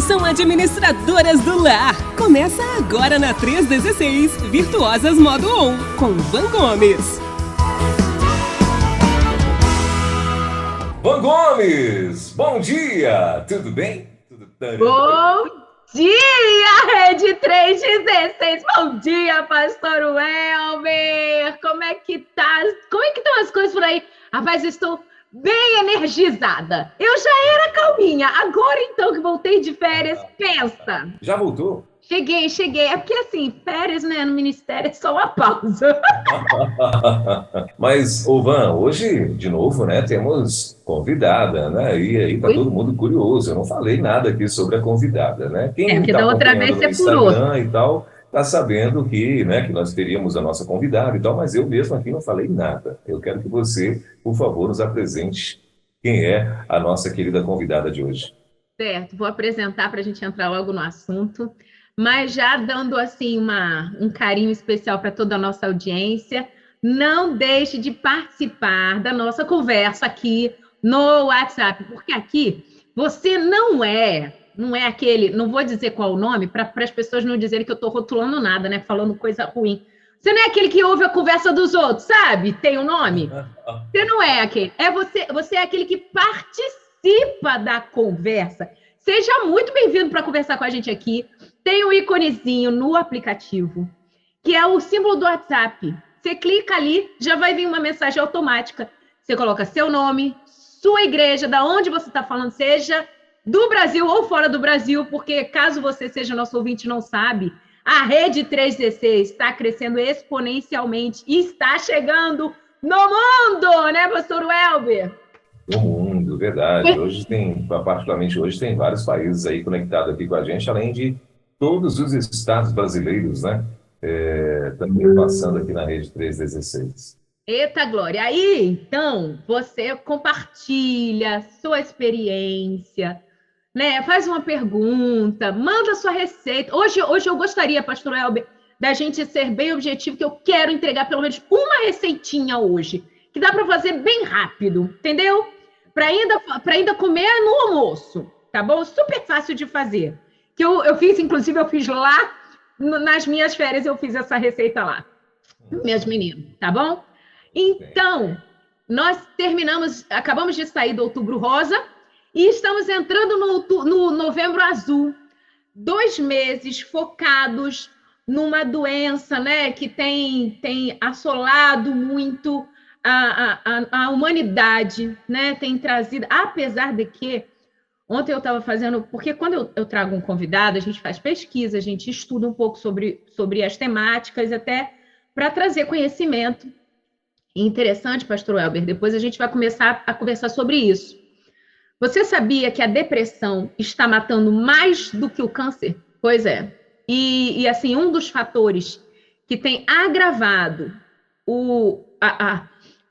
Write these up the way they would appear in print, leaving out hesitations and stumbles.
são administradoras do lar. Começa agora na 316, Virtuosas Modo On, com Van Gomes. Van Gomes, bom dia, tudo bem? Bom dia, Rede 316, bom dia, Pastor Welber, como é que tá? Como é que estão as coisas por aí? Rapaz, estou bem energizada, eu já era calminha, agora então que voltei de férias, pensa. Já voltou? Cheguei, é porque assim, férias, né, no ministério é só uma pausa. Mas, ô Van, hoje, de novo, né, temos convidada, né, e aí tá todo mundo curioso, eu não falei nada aqui sobre a convidada, né, quem porque tá da outra acompanhando vez no você furou. Instagram e tal, tá sabendo que, né, que nós teríamos a nossa convidada e tal, mas eu mesmo aqui não falei nada. Eu quero que você, por favor, nos apresente quem é a nossa querida convidada de hoje. Certo, vou apresentar para a gente entrar logo no assunto, mas já dando assim um carinho especial para toda a nossa audiência, não deixe de participar da nossa conversa aqui no WhatsApp, porque aqui você não é aquele, não vou dizer qual o nome, para as pessoas não dizerem que eu estou rotulando nada, né, falando coisa ruim. Você não é aquele que ouve a conversa dos outros, sabe? Tem um nome? Você não é aquele. Você é aquele que participa da conversa. Seja muito bem-vindo para conversar com a gente aqui. Tem um íconezinho no aplicativo, que é o símbolo do WhatsApp. Você clica ali, já vai vir uma mensagem automática. Você coloca seu nome, sua igreja, da onde você está falando, seja do Brasil ou fora do Brasil, porque caso você seja nosso ouvinte e não sabe, a Rede 316 está crescendo exponencialmente e está chegando no mundo, né, pastor Welber? No mundo, verdade. Hoje particularmente hoje, tem vários países aí conectados aqui com a gente, além de todos os estados brasileiros, né? Também passando aqui na Rede 316. Eita, Glória! Aí, então, você compartilha sua experiência, né? Faz uma pergunta, manda sua receita. Hoje eu gostaria, pastor Elber, da gente ser bem objetivo, que eu quero entregar pelo menos uma receitinha hoje, que dá para fazer bem rápido, entendeu? Para ainda comer no almoço, tá bom? Super fácil de fazer. Que eu fiz, inclusive, eu fiz lá, nas minhas férias, eu fiz essa receita lá. Meus meninos, tá bom? Então, nós acabamos de sair do Outubro Rosa e estamos entrando no Novembro Azul. 2 meses focados numa doença, né, que tem assolado muito a humanidade, né, tem trazido, apesar de que, ontem eu estava fazendo, porque quando eu trago um convidado, a gente faz pesquisa, a gente estuda um pouco sobre as temáticas, até para trazer conhecimento. Interessante, pastor Welber, depois a gente vai começar a conversar sobre isso. Você sabia que a depressão está matando mais do que o câncer? Pois é. E assim, um dos fatores que tem agravado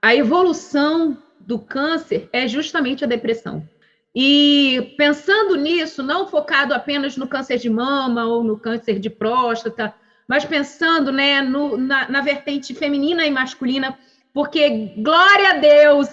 a evolução do câncer é justamente a depressão. E pensando nisso, não focado apenas no câncer de mama ou no câncer de próstata, mas pensando, né, na vertente feminina e masculina, porque, glória a Deus,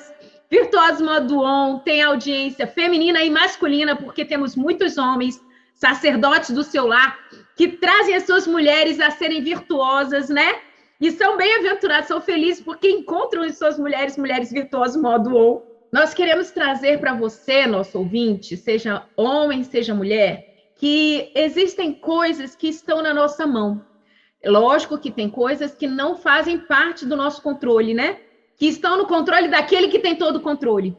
Virtuosos Modo On tem audiência feminina e masculina, porque temos muitos homens, sacerdotes do seu lar, que trazem as suas mulheres a serem virtuosas, né? E são bem-aventurados, são felizes porque encontram em suas mulheres virtuosas Modo On. Nós queremos trazer para você, nosso ouvinte, seja homem, seja mulher, que existem coisas que estão na nossa mão. Lógico que tem coisas que não fazem parte do nosso controle, né? Que estão no controle daquele que tem todo o controle.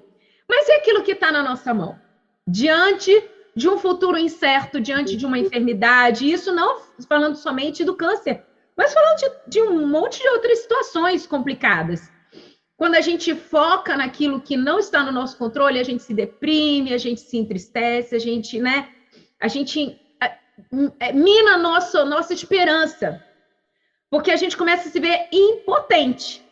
Mas é aquilo que está na nossa mão. Diante de um futuro incerto, diante de uma enfermidade, isso não falando somente do câncer, mas falando de um monte de outras situações complicadas. Quando a gente foca naquilo que não está no nosso controle, a gente se deprime, a gente se entristece, a gente mina nossa esperança. Porque a gente começa a se ver impotente.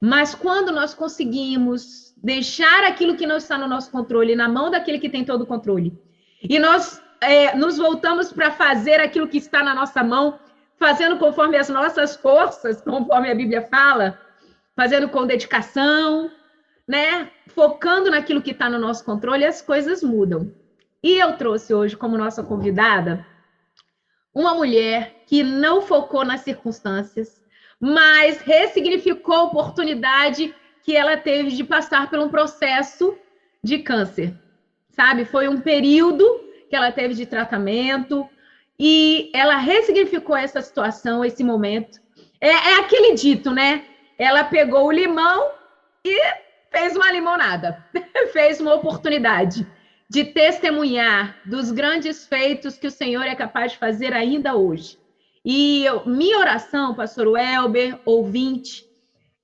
Mas quando nós conseguimos deixar aquilo que não está no nosso controle na mão daquele que tem todo o controle, e nós nos voltamos para fazer aquilo que está na nossa mão, fazendo conforme as nossas forças, conforme a Bíblia fala, fazendo com dedicação, né? Focando naquilo que está no nosso controle, as coisas mudam. E eu trouxe hoje como nossa convidada uma mulher que não focou nas circunstâncias, mas ressignificou a oportunidade que ela teve de passar por um processo de câncer, sabe? Foi um período que ela teve de tratamento e ela ressignificou essa situação, esse momento. É aquele dito, né? Ela pegou o limão e fez uma limonada, fez uma oportunidade de testemunhar dos grandes feitos que o Senhor é capaz de fazer ainda hoje. E minha oração, pastor Welber, ouvinte,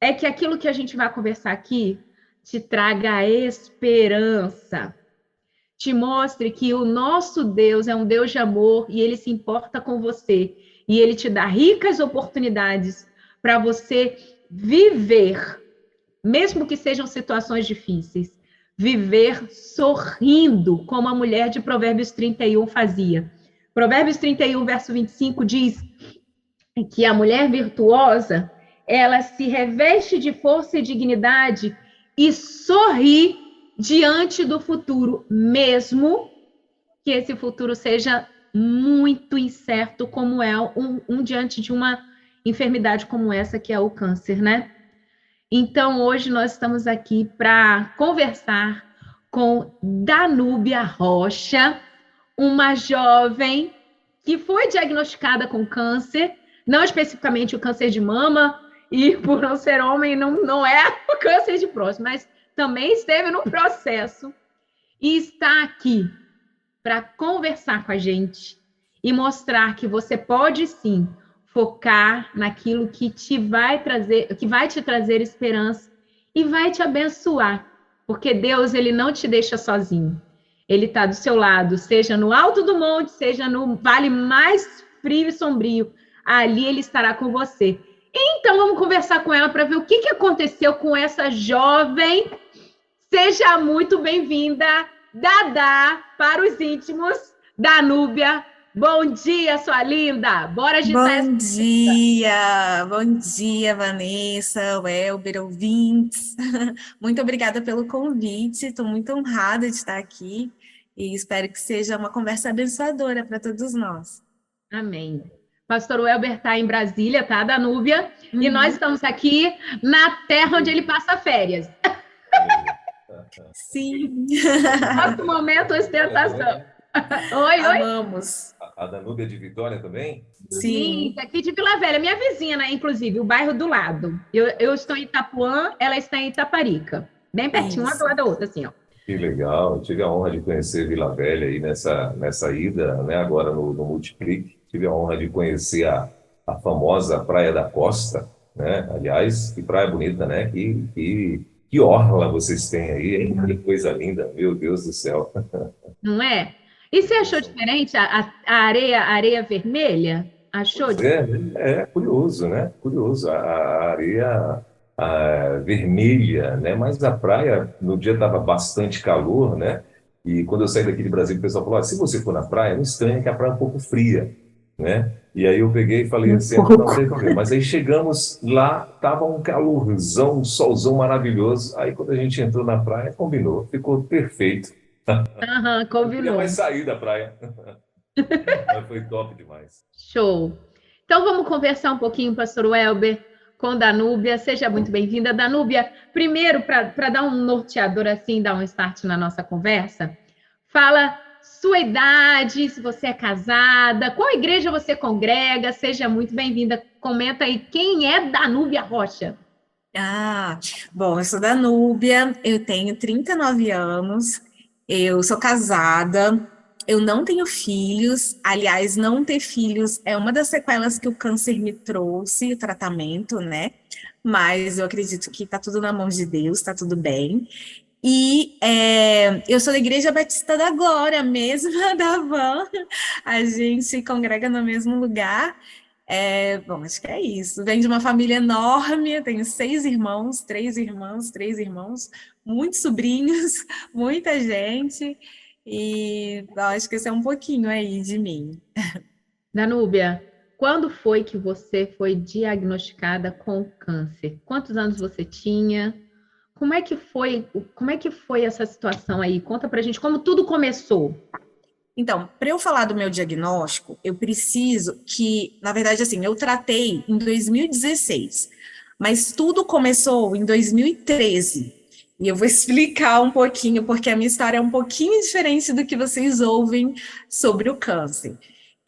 é que aquilo que a gente vai conversar aqui te traga esperança, te mostre que o nosso Deus é um Deus de amor e ele se importa com você. E ele te dá ricas oportunidades para você viver, mesmo que sejam situações difíceis, viver sorrindo, como a mulher de Provérbios 31 fazia. Provérbios 31, verso 25 diz que a mulher virtuosa, ela se reveste de força e dignidade e sorri diante do futuro, mesmo que esse futuro seja muito incerto, como é diante de uma enfermidade como essa, que é o câncer, né? Então, hoje nós estamos aqui para conversar com Danúbia Rocha, uma jovem que foi diagnosticada com câncer, não especificamente o câncer de mama, e por não ser homem, não é o câncer de próstata, mas também esteve no processo e está aqui para conversar com a gente e mostrar que você pode sim focar naquilo que vai te trazer esperança e vai te abençoar, porque Deus, ele não te deixa sozinho. Ele está do seu lado, seja no alto do monte, seja no vale mais frio e sombrio, ali ele estará com você. Então vamos conversar com ela para ver o que aconteceu com essa jovem. Seja muito bem-vinda, Dadá, para os íntimos, Danúbia. Bom dia, sua linda! Bora agitar essa... Bom dia, Vanessa, Welber, ouvintes. Muito obrigada pelo convite, estou muito honrada de estar aqui e espero que seja uma conversa abençoadora para todos nós. Amém. Pastor Welber está em Brasília, tá, Danúbia? E nós estamos aqui na terra onde ele passa férias. Sim. Nosso momento ostentação. Oi. Amamos. A Danúbia de Vitória também? Sim, aqui de Vila Velha, minha vizinha, né? Inclusive, o bairro do lado. Eu estou em Itapuã, ela está em Itaparica. Bem pertinho, uma do lado da outra, assim, ó. Que legal, eu tive a honra de conhecer Vila Velha aí nessa ida, né? Agora no Multiplique. Tive a honra de conhecer a famosa Praia da Costa, né? Aliás, que praia bonita, né? Que orla vocês têm aí, hein? Que coisa linda, meu Deus do céu. Não é? E você achou diferente a areia vermelha? Achou? É curioso, né? Curioso, a areia vermelha, né? Mas a praia, no dia estava bastante calor, né? E quando eu saí daqui de Brasília, o pessoal falou, se você for na praia, não estranha que a praia é um pouco fria, né? E aí eu peguei e falei assim, não tem problema. Mas aí chegamos lá, tava um calorzão, um solzão maravilhoso. Aí quando a gente entrou na praia, combinou, ficou perfeito. Combinou. Não podia mais sair da praia. Mas foi top demais. Show. Então vamos conversar um pouquinho, pastor Welber, com Danúbia. Seja muito bem-vinda. Danúbia, primeiro, para dar um norteador assim, dar um start na nossa conversa, fala sua idade, se você é casada, qual igreja você congrega, seja muito bem-vinda. Comenta aí, quem é Danúbia Rocha? Bom, eu sou Danúbia, eu tenho 39 anos, eu sou casada, eu não tenho filhos, aliás, não ter filhos é uma das sequelas que o câncer me trouxe, o tratamento, né? Mas eu acredito que tá tudo na mão de Deus, tá tudo bem. E eu sou da Igreja Batista da Glória, mesma da Van, a gente congrega no mesmo lugar. Bom, acho que é isso. Venho de uma família enorme, eu tenho 6 irmãos, 3 irmãos, muitos sobrinhos, muita gente, e acho que esse é um pouquinho aí de mim. Danúbia, quando foi que você foi diagnosticada com câncer? Quantos anos você tinha? Como é que foi essa situação aí? Conta pra gente como tudo começou. Então, para eu falar do meu diagnóstico, eu preciso que, na verdade, assim, eu tratei em 2016, mas tudo começou em 2013. E eu vou explicar um pouquinho, porque a minha história é um pouquinho diferente do que vocês ouvem sobre o câncer.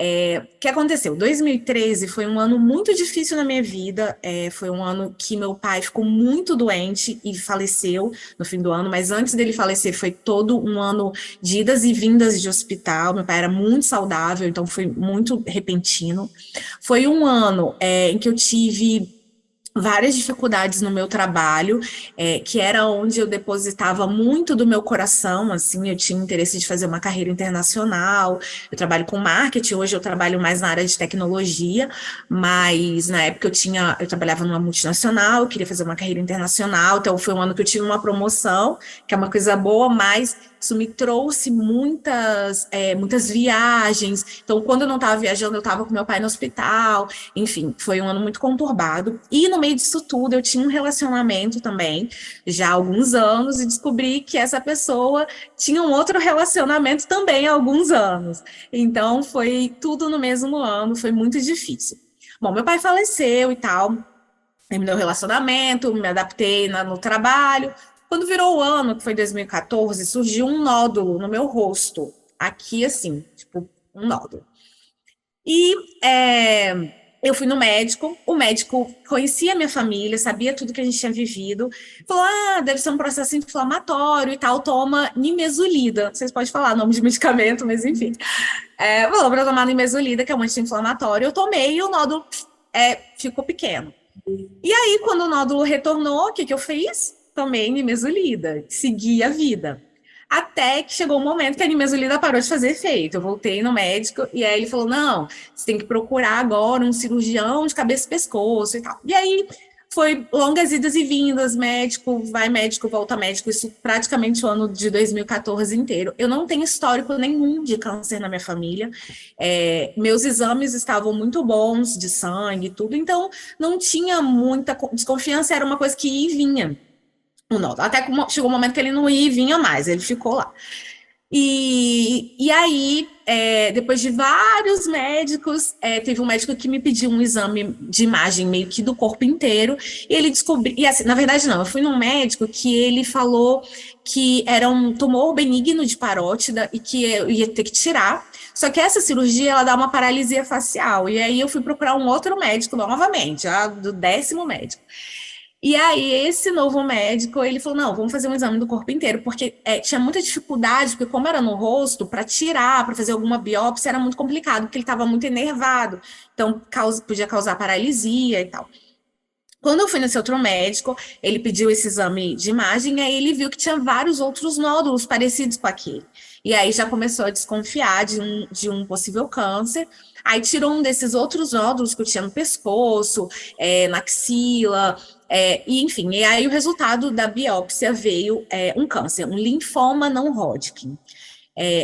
O que aconteceu? 2013 foi um ano muito difícil na minha vida. Foi um ano que meu pai ficou muito doente e faleceu no fim do ano, mas antes dele falecer foi todo um ano de idas e vindas de hospital. Meu pai era muito saudável, então foi muito repentino. Foi um ano em que eu tive várias dificuldades no meu trabalho, que era onde eu depositava muito do meu coração, assim, eu tinha interesse de fazer uma carreira internacional, eu trabalho com marketing, hoje eu trabalho mais na área de tecnologia, mas na época eu trabalhava numa multinacional, eu queria fazer uma carreira internacional, então foi um ano que eu tive uma promoção, que é uma coisa boa, mas isso me trouxe muitas viagens, então quando eu não estava viajando, eu estava com meu pai no hospital, enfim, foi um ano muito conturbado, e no meio disso tudo, eu tinha um relacionamento também, já há alguns anos, e descobri que essa pessoa tinha um outro relacionamento também há alguns anos. Então, foi tudo no mesmo ano, foi muito difícil. Bom, meu pai faleceu e tal, terminou o relacionamento, me adaptei no trabalho. Quando virou o ano, que foi 2014, surgiu um nódulo no meu rosto, aqui assim, tipo, um nódulo. E eu fui no médico, o médico conhecia a minha família, sabia tudo que a gente tinha vivido, falou, deve ser um processo inflamatório e tal, toma nimesulida, vocês podem falar nome de medicamento, mas enfim. Falou para eu tomar nimesulida, que é um anti-inflamatório, eu tomei e o nódulo ficou pequeno. E aí, quando o nódulo retornou, o que eu fiz? Tomei nimesulida, segui a vida. Até que chegou um momento que a nimesulida parou de fazer efeito. Eu voltei no médico e aí ele falou, não, você tem que procurar agora um cirurgião de cabeça e pescoço e tal. E aí foi longas idas e vindas, médico, vai médico, volta médico, isso praticamente o ano de 2014 inteiro. Eu não tenho histórico nenhum de câncer na minha família. Meus exames estavam muito bons, de sangue e tudo, então não tinha muita desconfiança, era uma coisa que ia e vinha. Até que chegou um momento que ele não ia e vinha mais, ele ficou lá. E aí, depois de vários médicos, teve um médico que me pediu um exame de imagem meio que do corpo inteiro, e ele descobriu, e assim, na verdade não, eu fui num médico que ele falou que era um tumor benigno de parótida e que eu ia ter que tirar, só que essa cirurgia, ela dá uma paralisia facial, e aí eu fui procurar um outro médico novamente, do 10º médico. E aí, esse novo médico, ele falou, não, vamos fazer um exame do corpo inteiro, porque tinha muita dificuldade, porque como era no rosto, para tirar, para fazer alguma biópsia, era muito complicado, porque ele estava muito enervado, então podia causar paralisia e tal. Quando eu fui nesse outro médico, ele pediu esse exame de imagem, aí ele viu que tinha vários outros nódulos parecidos com aquele. E aí já começou a desconfiar de um possível câncer. Aí tirou um desses outros nódulos que eu tinha no pescoço, na axila, e enfim. E aí o resultado da biópsia veio um câncer, um linfoma não Hodgkin.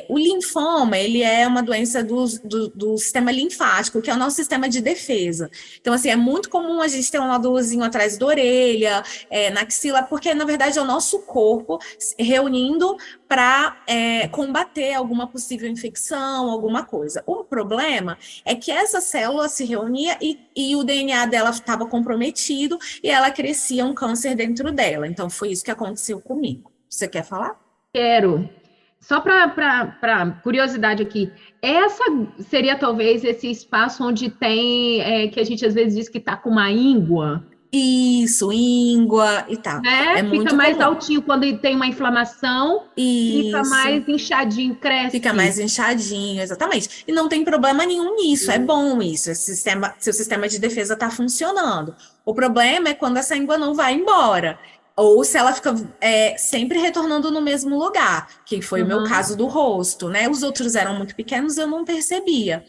O linfoma, ele é uma doença do sistema linfático, que é o nosso sistema de defesa. Então, assim, é muito comum a gente ter um nódulozinho atrás da orelha, na axila, porque, na verdade, é o nosso corpo se reunindo para combater alguma possível infecção, alguma coisa. O problema é que essa célula se reunia e o DNA dela estava comprometido e ela crescia um câncer dentro dela. Então, foi isso que aconteceu comigo. Você quer falar? Quero. Só para curiosidade aqui, essa seria talvez esse espaço onde tem, que a gente às vezes diz que está com uma íngua? Isso, íngua e tal. Fica mais altinho quando tem uma inflamação, fica mais inchadinho, cresce. Fica mais inchadinho, exatamente. E não tem problema nenhum nisso, é bom isso. Seu sistema de defesa está funcionando. O problema é quando essa íngua não vai embora. Ou se ela fica sempre retornando no mesmo lugar, que foi o meu caso do rosto, né? Os outros eram muito pequenos, eu não percebia.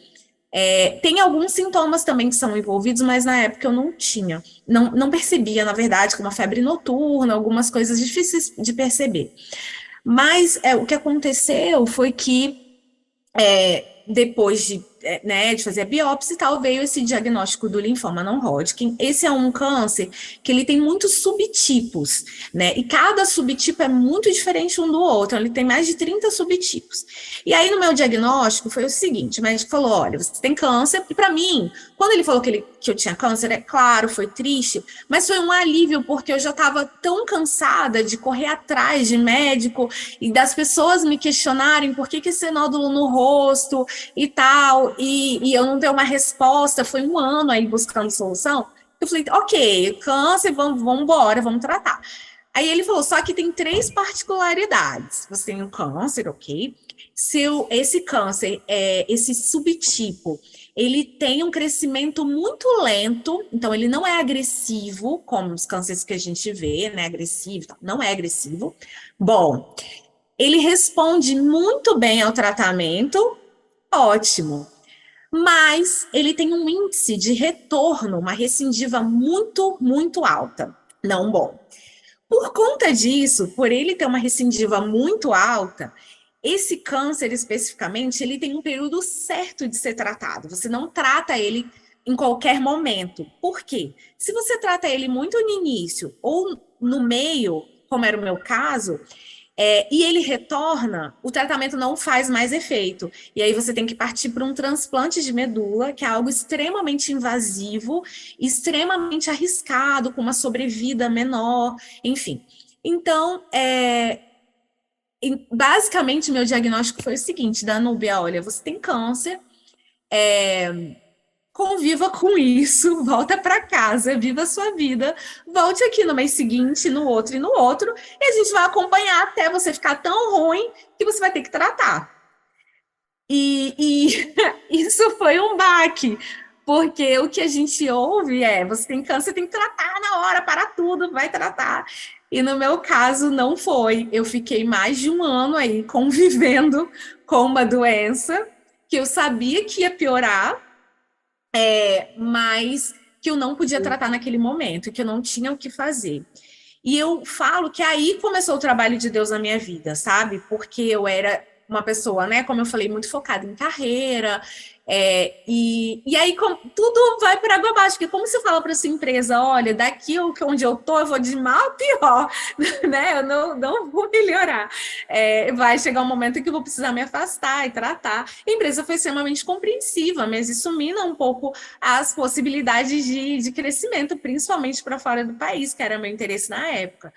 Tem alguns sintomas também que são envolvidos, mas na época eu não tinha. Não percebia, na verdade, como a febre noturna, algumas coisas difíceis de perceber. Mas o que aconteceu foi que, depois de né, de fazer a biópsia e tal, veio esse diagnóstico do linfoma não Hodgkin. Esse é um câncer que ele tem muitos subtipos, né? E cada subtipo é muito diferente um do outro. Ele tem mais de 30 subtipos. E aí, no meu diagnóstico, foi o seguinte: o médico falou: olha, você tem câncer. E para mim, quando ele falou que eu tinha câncer, é claro, foi triste, mas foi um alívio, porque eu já estava tão cansada de correr atrás de médico e das pessoas me questionarem por que esse nódulo no rosto e tal, e eu não ter uma resposta. Foi um ano aí buscando solução. Eu falei, ok, câncer, vamos embora, vamos tratar. Aí ele falou, só que tem 3 particularidades. Você tem um câncer, ok? Esse câncer, esse subtipo, ele tem um crescimento muito lento, então ele não é agressivo, como os cânceres que a gente vê, né? Agressivo, não é agressivo. Bom, ele responde muito bem ao tratamento, ótimo. Mas ele tem um índice de retorno, uma recidiva muito, muito alta. Não bom. Por conta disso, por ele ter uma recidiva muito alta, esse câncer especificamente, ele tem um período certo de ser tratado. Você não trata ele em qualquer momento. Por quê? Se você trata ele muito no início ou no meio, como era o meu caso, e ele retorna, o tratamento não faz mais efeito. E aí você tem que partir para um transplante de medula, que é algo extremamente invasivo, extremamente arriscado, com uma sobrevida menor, enfim. Então, basicamente, meu diagnóstico foi o seguinte, Danúbia, olha, você tem câncer, conviva com isso, volta para casa, viva a sua vida, volte aqui no mês seguinte, no outro e no outro, e a gente vai acompanhar até você ficar tão ruim que você vai ter que tratar. E isso foi um baque, porque o que a gente ouve você tem câncer, tem que tratar na hora, para tudo, vai tratar. E no meu caso não foi, eu fiquei mais de um ano aí convivendo com uma doença que eu sabia que ia piorar, mas que eu não podia tratar naquele momento, que eu não tinha o que fazer. E eu falo que aí começou o trabalho de Deus na minha vida, sabe? Porque eu era uma pessoa, né, como eu falei, muito focada em carreira, e aí tudo vai por água abaixo, porque como você fala para sua empresa, olha, daqui onde eu tô, eu vou de mal a pior, né, eu não vou melhorar, vai chegar um momento que eu vou precisar me afastar e tratar. A empresa foi extremamente compreensiva, mas isso mina um pouco as possibilidades de crescimento, principalmente para fora do país, que era meu interesse na época.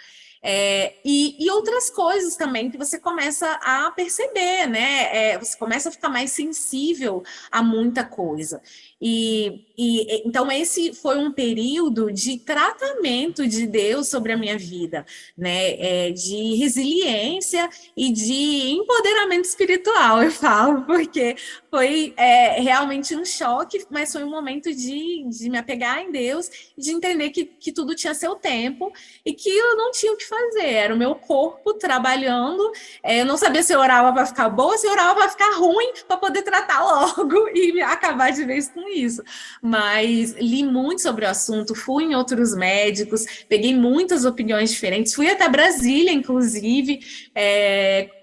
E outras coisas também que você começa a perceber, né? Você começa a ficar mais sensível a muita coisa. Então, esse foi um período de tratamento de Deus sobre a minha vida, né? De resiliência e de empoderamento espiritual, eu falo, porque foi realmente um choque, mas foi um momento de me apegar em Deus, de entender que tudo tinha seu tempo e que eu não tinha o que fazer, era o meu corpo trabalhando, eu não sabia se eu orava para ficar boa, se eu orava para ficar ruim, para poder tratar logo e acabar de vez com isso. Mas li muito sobre o assunto, fui em outros médicos, peguei muitas opiniões diferentes, fui até Brasília, inclusive,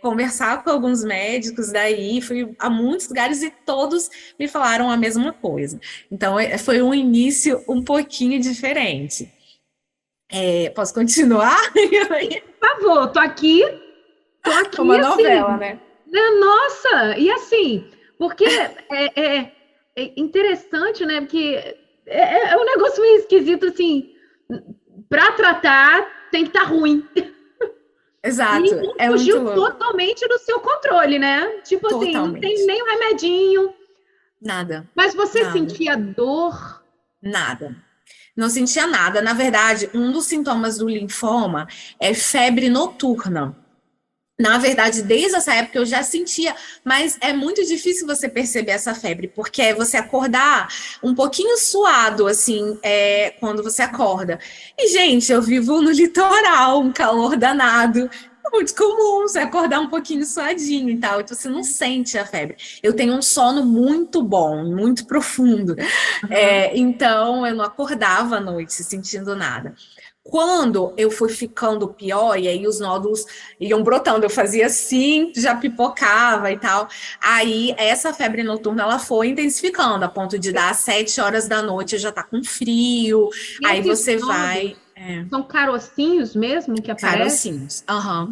conversar com alguns médicos daí, fui a muitos lugares e todos me falaram a mesma coisa. Então, foi um início um pouquinho diferente. Posso continuar? Por favor, tô aqui Uma assim, novela, né? Nossa, e assim, porque é interessante, né? Porque é um negócio meio esquisito, assim, para tratar tem que estar ruim. Exato. E fugiu totalmente do seu controle, né? Tipo assim, não tem nem um remedinho. Nada. Mas você sentia dor? Nada. Não sentia nada. Na verdade, um dos sintomas do linfoma é febre noturna. Na verdade, desde essa época eu já sentia, mas é muito difícil você perceber essa febre, porque é você acordar um pouquinho suado, assim, quando você acorda. E, gente, eu vivo no litoral, um calor danado. É muito comum você acordar um pouquinho suadinho e tal, então você não sente a febre. Eu tenho um sono muito bom, muito profundo, então eu não acordava à noite sentindo nada. Quando eu fui ficando pior, e aí os nódulos iam brotando, eu fazia assim, já pipocava e tal. Aí essa febre noturna, ela foi intensificando, a ponto de dar às 7 horas da noite, eu já tá com frio, E aí esses você vai... nódulos são carocinhos mesmo que aparecem? Carocinhos,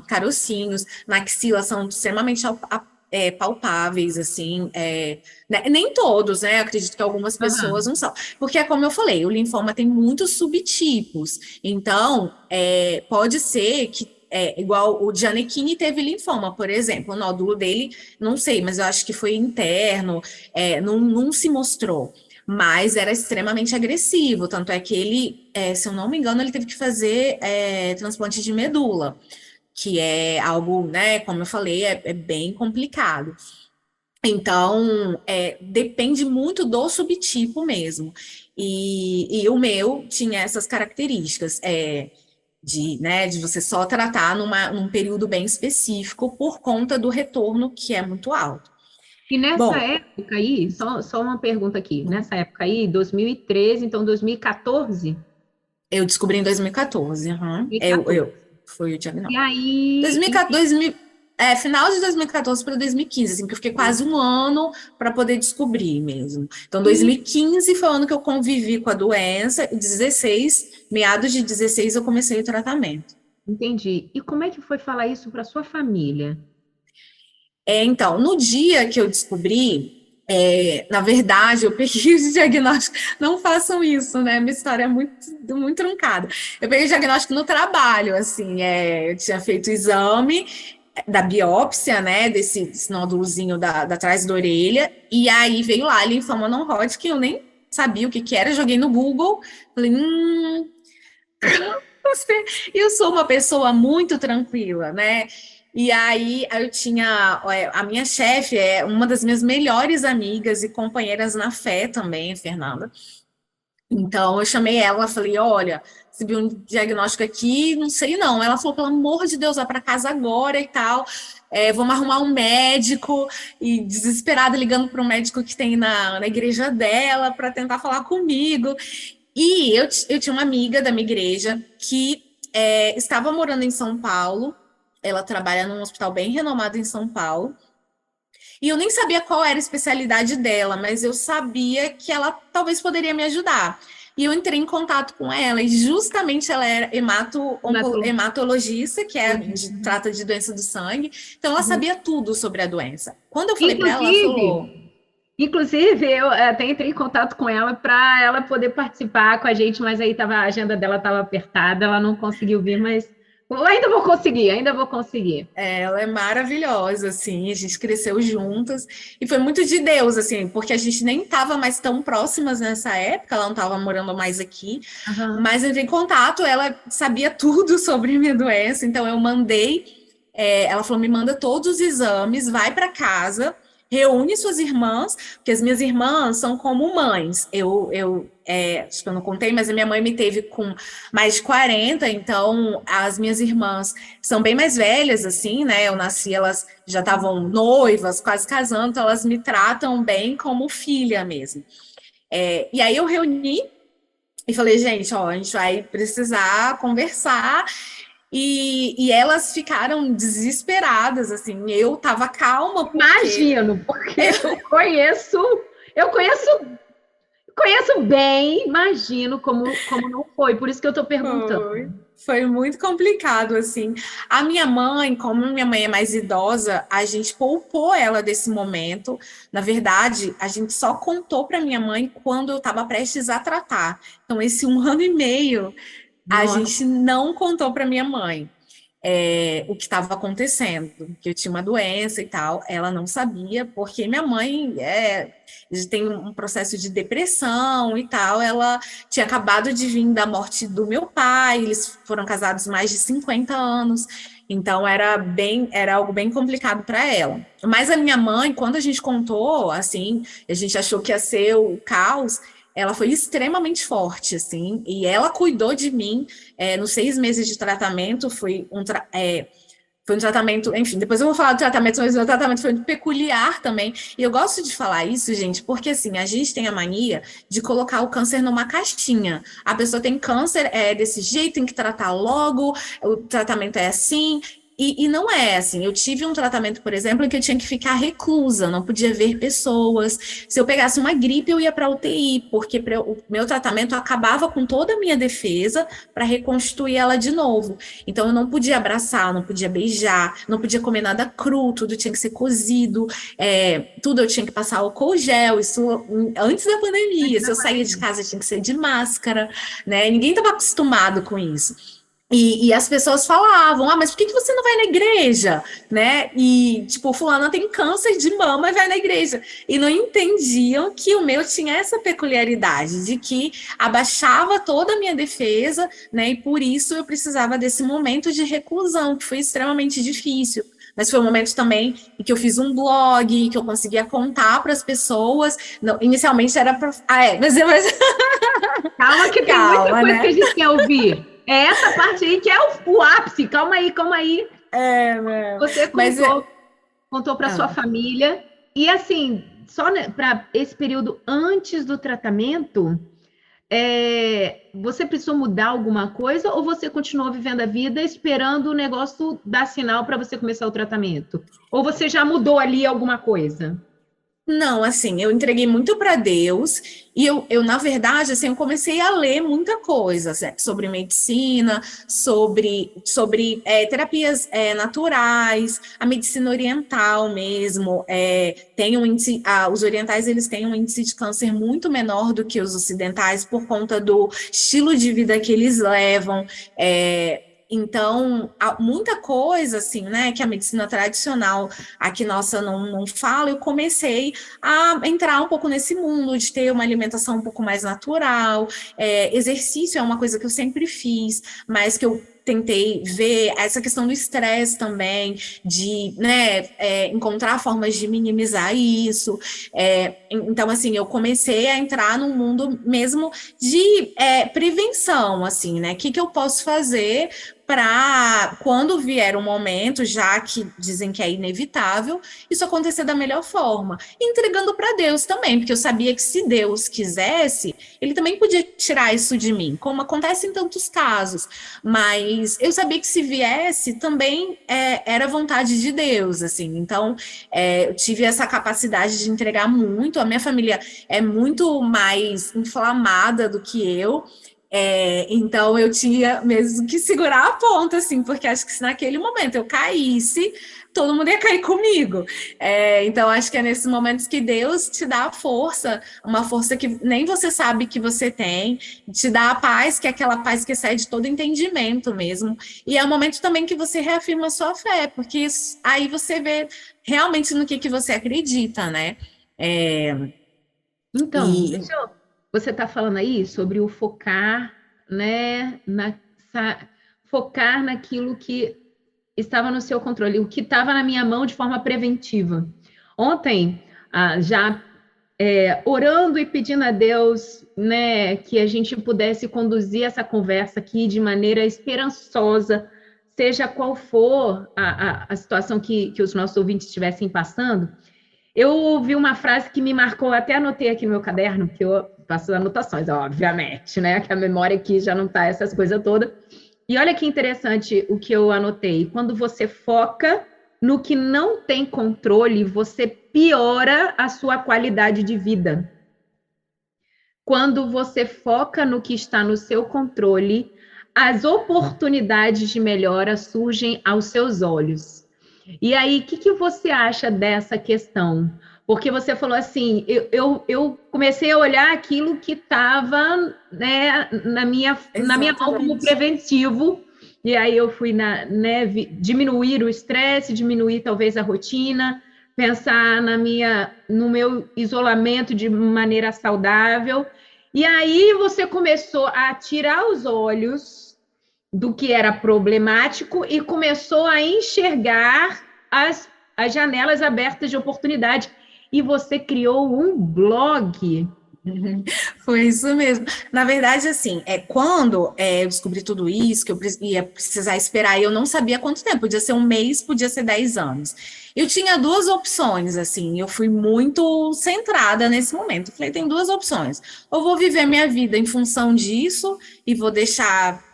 carocinhos, na axila são extremamente palpáveis, assim, né, nem todos, né? Acredito que algumas pessoas não são, porque é como eu falei, o linfoma tem muitos subtipos, então pode ser que igual o Gianecchini teve linfoma, por exemplo, o nódulo dele, não sei, mas eu acho que foi interno, não se mostrou. Mas era extremamente agressivo, tanto é que ele, se eu não me engano, ele teve que fazer transplante de medula, que é algo, né, como eu falei, é bem complicado. Então, depende muito do subtipo mesmo. E o meu tinha essas características, de você só tratar num período bem específico por conta do retorno que é muito alto. E nessa Bom, época aí, só uma pergunta aqui, nessa época aí, 2013, então 2014? eu descobri em 2014, 2014. foi o E diagnóstico. aí, 2014, final de 2014 para 2015, assim, que eu fiquei quase um ano para poder descobrir mesmo. Então, 2015 foi o ano que eu convivi com a doença, e 16, meados de 16, eu comecei o tratamento. entendi. E como é que foi falar isso para sua família? Então, no dia que eu descobri, na verdade, eu peguei o diagnóstico. Não façam isso, né? Minha história é muito truncada. Eu peguei o diagnóstico no trabalho, assim, eu tinha feito o exame da biópsia, né? Desse nódulozinho da trás da orelha, e aí veio lá linfoma não-Hodgkin, eu nem sabia o que era, joguei no Google, falei, e eu sou uma pessoa muito tranquila, né? E aí eu tinha a minha chefe, uma das minhas melhores amigas e companheiras na fé também, Fernanda. Então eu chamei ela, falei, olha, recebi um diagnóstico aqui, não sei não. Ela falou, pelo amor de Deus, vai para casa agora e tal. Vamos arrumar um médico, e desesperada ligando para um médico que tem na igreja dela para tentar falar comigo. E eu tinha uma amiga da minha igreja que estava morando em São Paulo, ela trabalha num hospital bem renomado em São Paulo, e eu nem sabia qual era a especialidade dela, mas eu sabia que ela talvez poderia me ajudar. E eu entrei em contato com ela, e justamente ela era hematologista, que trata de doença do sangue, então ela sabia tudo sobre a doença. Quando eu falei para ela, ela falou... Inclusive, eu até entrei em contato com ela para ela poder participar com a gente, mas aí a agenda dela estava apertada, ela não conseguiu vir, mas eu ainda vou conseguir. Ela é maravilhosa, assim, a gente cresceu juntas, e foi muito de Deus, assim, porque a gente nem estava mais tão próximas nessa época, ela não estava morando mais aqui, mas eu entrei em contato, ela sabia tudo sobre minha doença, então eu mandei, ela falou, me manda todos os exames, vai para casa, reúne suas irmãs, porque as minhas irmãs são como mães. Acho que eu não contei, mas a minha mãe me teve com mais de 40, então as minhas irmãs são bem mais velhas, assim, né? Eu nasci, elas já estavam noivas, quase casando, então elas me tratam bem como filha mesmo. E aí eu reuni e falei, gente, ó, a gente vai precisar conversar. E elas ficaram desesperadas, assim, eu tava calma. Imagino, porque eu conheço bem, imagino como não foi, por isso que eu tô perguntando. Foi muito complicado, assim. A minha mãe, como minha mãe é mais idosa, a gente poupou ela desse momento. Na verdade, a gente só contou para minha mãe quando eu estava prestes a tratar. Então, esse 1 ano e meio... A gente não contou para minha mãe o que estava acontecendo, que eu tinha uma doença e tal. Ela não sabia, porque minha mãe tem um processo de depressão e tal. Ela tinha acabado de vir da morte do meu pai, eles foram casados mais de 50 anos, então era algo bem complicado para ela. Mas a minha mãe, quando a gente contou, assim, a gente achou que ia ser o caos. Ela foi extremamente forte, assim, e ela cuidou de mim nos 6 meses de tratamento. Foi um tratamento, enfim, depois eu vou falar do tratamento, mas o meu tratamento foi muito peculiar também. E eu gosto de falar isso, gente, porque assim, a gente tem a mania de colocar o câncer numa caixinha. A pessoa tem câncer, é desse jeito, tem que tratar logo, o tratamento é assim. E não é assim. Eu tive um tratamento, por exemplo, em que eu tinha que ficar reclusa, não podia ver pessoas. Se eu pegasse uma gripe, eu ia para UTI, porque o meu tratamento acabava com toda a minha defesa para reconstruir ela de novo. Então, eu não podia abraçar, não podia beijar, não podia comer nada cru, tudo tinha que ser cozido, tudo eu tinha que passar álcool gel, isso antes da pandemia. Se eu saía de casa, tinha que ser de máscara, né? Ninguém estava acostumado com isso. E as pessoas falavam, mas por que você não vai na igreja, né? E, tipo, fulana tem câncer de mama e vai na igreja. E não entendiam que o meu tinha essa peculiaridade, de que abaixava toda a minha defesa, né? E por isso eu precisava desse momento de reclusão, que foi extremamente difícil. Mas foi um momento também em que eu fiz um blog, que eu conseguia contar para as pessoas. Não, inicialmente era para... Calma que tem muita coisa, né, que a gente quer ouvir. É essa parte aí que é o ápice. Calma aí. Você contou para sua família. E assim, só para esse período antes do tratamento, você precisou mudar alguma coisa ou você continuou vivendo a vida esperando o negócio dar sinal para você começar o tratamento? Ou você já mudou ali alguma coisa? Não, assim, eu entreguei muito para Deus e eu, na verdade, assim, eu comecei a ler muita coisa sobre medicina, sobre terapias naturais, a medicina oriental mesmo, tem um índice, os orientais, eles têm um índice de câncer muito menor do que os ocidentais por conta do estilo de vida que eles levam, então, muita coisa, assim, né, que a medicina tradicional aqui nossa não fala, eu comecei a entrar um pouco nesse mundo, de ter uma alimentação um pouco mais natural, exercício é uma coisa que eu sempre fiz, mas que eu tentei ver essa questão do estresse também, de, né, encontrar formas de minimizar isso. Então, assim, eu comecei a entrar num mundo mesmo de prevenção, assim, né? O que eu posso fazer para, quando vier um momento, já que dizem que é inevitável, isso acontecer da melhor forma. E entregando para Deus também, porque eu sabia que se Deus quisesse, ele também podia tirar isso de mim, como acontece em tantos casos. Mas eu sabia que se viesse, também era vontade de Deus, assim. Então, eu tive essa capacidade de entregar muito. A minha família é muito mais inflamada do que eu. Então eu tinha mesmo que segurar a ponta, assim, porque acho que se naquele momento eu caísse, todo mundo ia cair comigo. Então acho que é nesses momentos que Deus te dá a força, uma força que nem você sabe que você tem, te dá a paz, que é aquela paz que excede todo entendimento mesmo. E é o momento também que você reafirma a sua fé, porque aí você vê realmente no que você acredita, né? Então, você está falando aí sobre o focar, né, focar naquilo que estava no seu controle, o que estava na minha mão de forma preventiva. Ontem, já orando e pedindo a Deus, né, que a gente pudesse conduzir essa conversa aqui de maneira esperançosa, seja qual for a situação que os nossos ouvintes estivessem passando. Eu ouvi uma frase que me marcou, até anotei aqui no meu caderno, que eu faço anotações, obviamente, né? Que a memória aqui já não tá essas coisas todas. E olha que interessante o que eu anotei. Quando você foca no que não tem controle, você piora a sua qualidade de vida. Quando você foca no que está no seu controle, as oportunidades de melhora surgem aos seus olhos. E aí, o que você acha dessa questão? Porque você falou assim, eu comecei a olhar aquilo que estava, né, na minha mão como preventivo, e aí eu fui diminuir o estresse, diminuir talvez a rotina, pensar no meu isolamento de maneira saudável, e aí você começou a tirar os olhos do que era problemático e começou a enxergar as janelas abertas de oportunidade. E você criou um blog Foi isso mesmo. Na verdade, assim, quando eu descobri tudo isso, que eu ia precisar esperar, e eu não sabia quanto tempo, podia ser um mês, podia ser 10 anos. Eu tinha duas opções, assim, eu fui muito centrada nesse momento. Falei, tem duas opções. Ou vou viver minha vida em função disso e vou deixar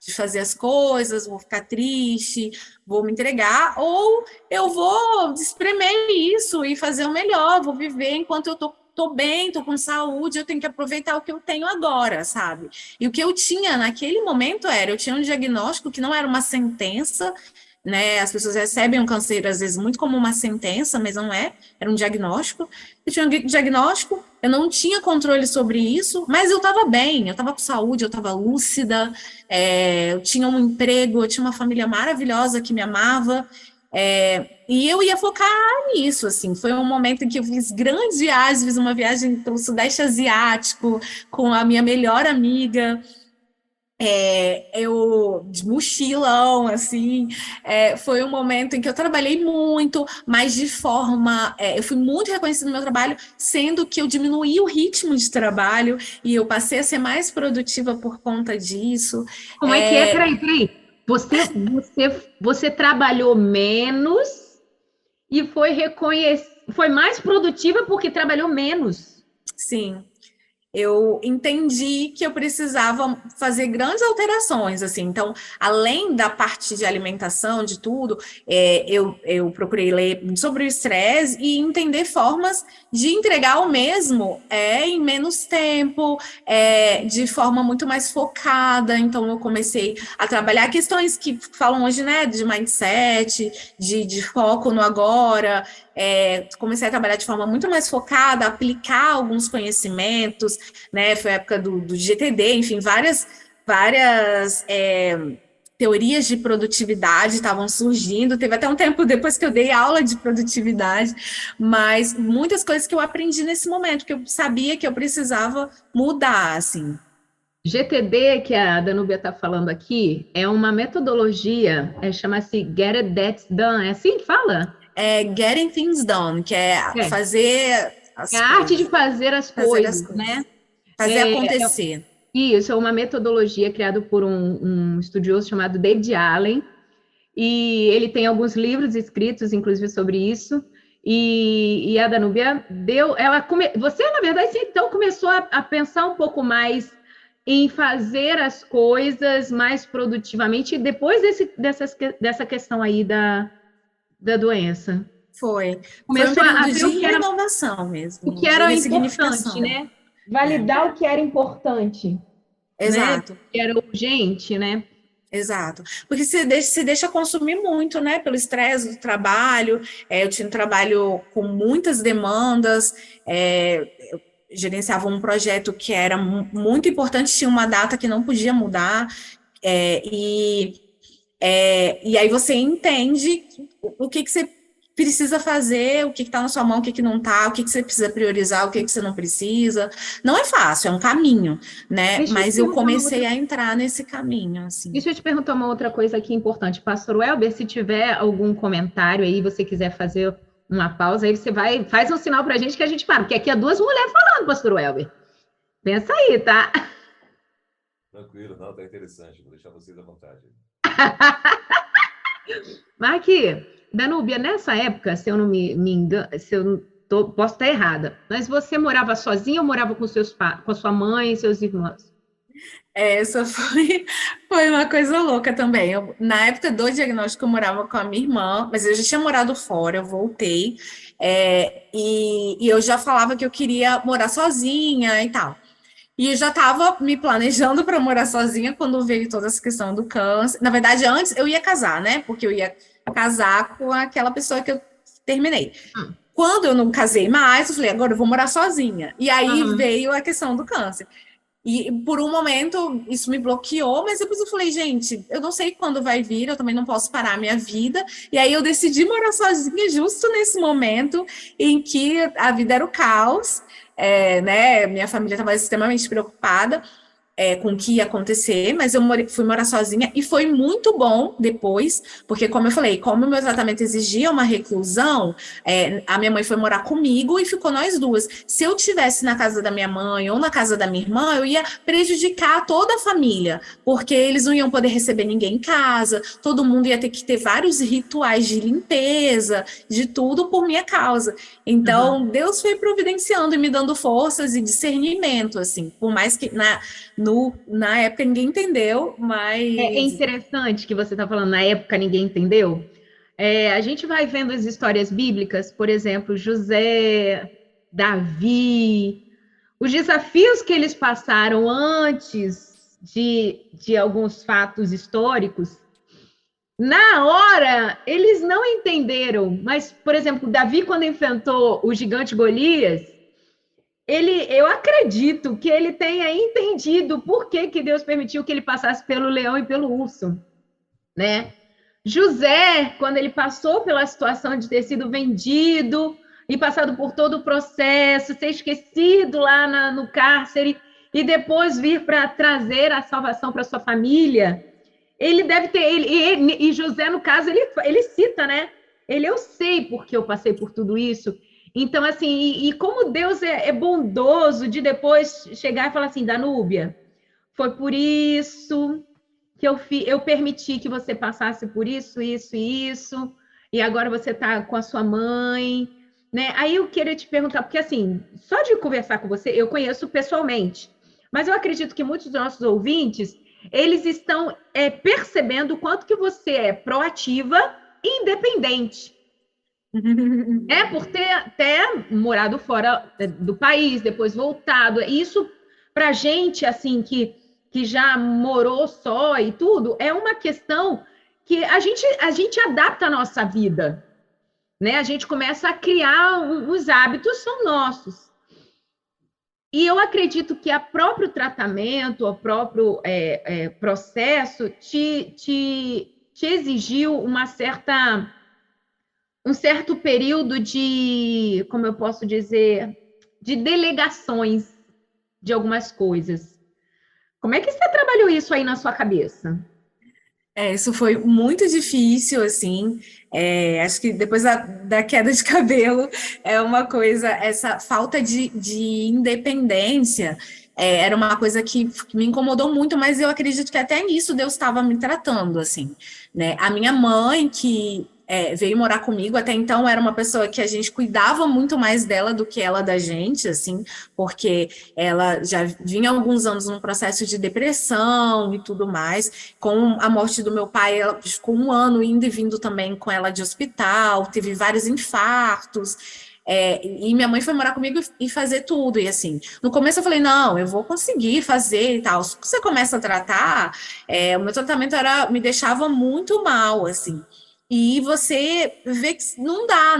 de fazer as coisas, vou ficar triste, vou me entregar, ou eu vou espremer isso e fazer o melhor, vou viver enquanto eu tô bem, tô com saúde, eu tenho que aproveitar o que eu tenho agora, sabe? E o que eu tinha naquele momento eu tinha um diagnóstico que não era uma sentença, né? As pessoas recebem um câncer, às vezes, muito como uma sentença, mas não era um diagnóstico. Eu tinha um diagnóstico, eu não tinha controle sobre isso, mas eu estava bem, eu estava com saúde, eu estava lúcida, eu tinha um emprego, eu tinha uma família maravilhosa que me amava, e eu ia focar nisso, assim, foi um momento em que eu fiz grandes viagens, fiz uma viagem pelo Sudeste Asiático com a minha melhor amiga, eu de mochilão, assim, foi um momento em que eu trabalhei muito, mas de forma, eu fui muito reconhecida no meu trabalho, sendo que eu diminuí o ritmo de trabalho e eu passei a ser mais produtiva por conta disso. Como é que é? Peraí. Você trabalhou menos e foi mais produtiva porque trabalhou menos. Sim. Eu entendi que eu precisava fazer grandes alterações, assim. Então, além da parte de alimentação, de tudo, eu procurei ler sobre o estresse e entender formas de entregar o mesmo em menos tempo, de forma muito mais focada. Então, eu comecei a trabalhar questões que falam hoje, né, de mindset, de foco no agora. Comecei a trabalhar de forma muito mais focada, aplicar alguns conhecimentos, né? Foi a época do GTD, enfim, várias teorias de produtividade estavam surgindo. Teve até um tempo depois que eu dei aula de produtividade, mas muitas coisas que eu aprendi nesse momento, que eu sabia que eu precisava mudar, assim. GTD, que a Danúbia está falando aqui, é uma metodologia, chama-se Get It That's Done, é assim que fala? Getting Things Done, que fazer as coisas. A arte de fazer as coisas, né? Fazer acontecer. Isso, é uma metodologia criada por um estudioso chamado David Allen, e ele tem alguns livros escritos, inclusive, sobre isso, e a Danúbia você, na verdade, então começou a pensar um pouco mais em fazer as coisas mais produtivamente depois dessa questão aí da doença. Começou a ver o que era inovação mesmo. O que era importante, né? Validar o que era importante. Exato. Né? Que era urgente, né? Exato. Porque se deixa consumir muito, né? Pelo estresse do trabalho. Eu tinha um trabalho com muitas demandas. Eu gerenciava um projeto que era muito importante, tinha uma data que não podia mudar. E aí você entende o que você precisa fazer, o que está na sua mão, o que não está, o que você precisa priorizar, o que você não precisa. Não é fácil, é um caminho, né? Mas eu comecei a entrar nesse caminho, assim. Deixa eu te perguntar uma outra coisa aqui importante. Pastor Welber, se tiver algum comentário aí, você quiser fazer uma pausa, aí você faz um sinal para a gente que a gente para, porque aqui é duas mulheres falando, Pastor Welber. Pensa aí, tá? Tranquilo, não, tá interessante. Vou deixar vocês à vontade. Mas aqui, Danúbia, nessa época, se eu não me engano, posso estar errada, mas você morava sozinha ou morava com com a sua mãe e seus irmãos? Essa foi uma coisa louca também. Na época do diagnóstico, eu morava com a minha irmã, mas eu já tinha morado fora, eu voltei, e eu já falava que eu queria morar sozinha e tal. E eu já estava me planejando para morar sozinha quando veio toda essa questão do câncer. Na verdade, antes eu ia casar, né? Porque eu ia casar com aquela pessoa que eu terminei. Quando eu não casei mais, eu falei, agora eu vou morar sozinha. E aí veio a questão do câncer. E por um momento isso me bloqueou, mas depois eu falei, gente, eu não sei quando vai vir, eu também não posso parar a minha vida. E aí eu decidi morar sozinha justo nesse momento em que a vida era o caos, né? Minha família estava extremamente preocupada. com o que ia acontecer, mas eu fui morar sozinha e foi muito bom depois, porque, como eu falei, como o meu tratamento exigia uma reclusão, a minha mãe foi morar comigo e ficou nós duas. Se eu tivesse na casa da minha mãe ou na casa da minha irmã, eu ia prejudicar toda a família, porque eles não iam poder receber ninguém em casa, todo mundo ia ter que ter vários rituais de limpeza, de tudo por minha causa. Então, Deus foi providenciando e me dando forças e discernimento, assim, por mais que na época ninguém entendeu, mas... É interessante que você está falando, na época ninguém entendeu. A gente vai vendo as histórias bíblicas, por exemplo, José, Davi, os desafios que eles passaram antes de alguns fatos históricos, na hora, eles não entenderam. Mas, por exemplo, Davi, quando enfrentou o gigante Golias, eu acredito que ele tenha entendido por que Deus permitiu que ele passasse pelo leão e pelo urso, né? José, quando ele passou pela situação de ter sido vendido e passado por todo o processo, ser esquecido lá no cárcere e depois vir para trazer a salvação para sua família, ele deve ter... E José, no caso, ele cita, né? Eu sei porque eu passei por tudo isso. Então, assim, e como Deus é bondoso de depois chegar e falar assim, Danúbia, foi por isso que eu permiti que você passasse por isso, isso e isso, e agora você está com a sua mãe, né? Aí eu queria te perguntar, porque assim, só de conversar com você, eu conheço pessoalmente, mas eu acredito que muitos dos nossos ouvintes, eles estão percebendo o quanto que você é proativa e independente. Por ter até morado fora do país, depois voltado. Isso, para gente, assim, que já morou só e tudo, é uma questão que a gente adapta a nossa vida, né? A gente começa a criar os hábitos são nossos. E eu acredito que o próprio tratamento, o próprio processo te exigiu um certo período de, como eu posso dizer, de delegações de algumas coisas. Como é que você trabalhou isso aí na sua cabeça? Isso foi muito difícil, assim. Acho que depois da queda de cabelo é uma coisa, essa falta de independência era uma coisa que me incomodou muito, mas eu acredito que até nisso Deus estava me tratando, assim, né? A minha mãe, que veio morar comigo, até então era uma pessoa que a gente cuidava muito mais dela do que ela da gente, assim, porque ela já vinha há alguns anos num processo de depressão e tudo mais. Com a morte do meu pai, ela ficou um ano indo e vindo também com ela de hospital, teve vários infartos. E minha mãe foi morar comigo e fazer tudo, e assim, no começo eu falei, não, eu vou conseguir fazer e tal. Só que você começa a tratar, o meu tratamento me deixava muito mal, assim, e você vê que não dá,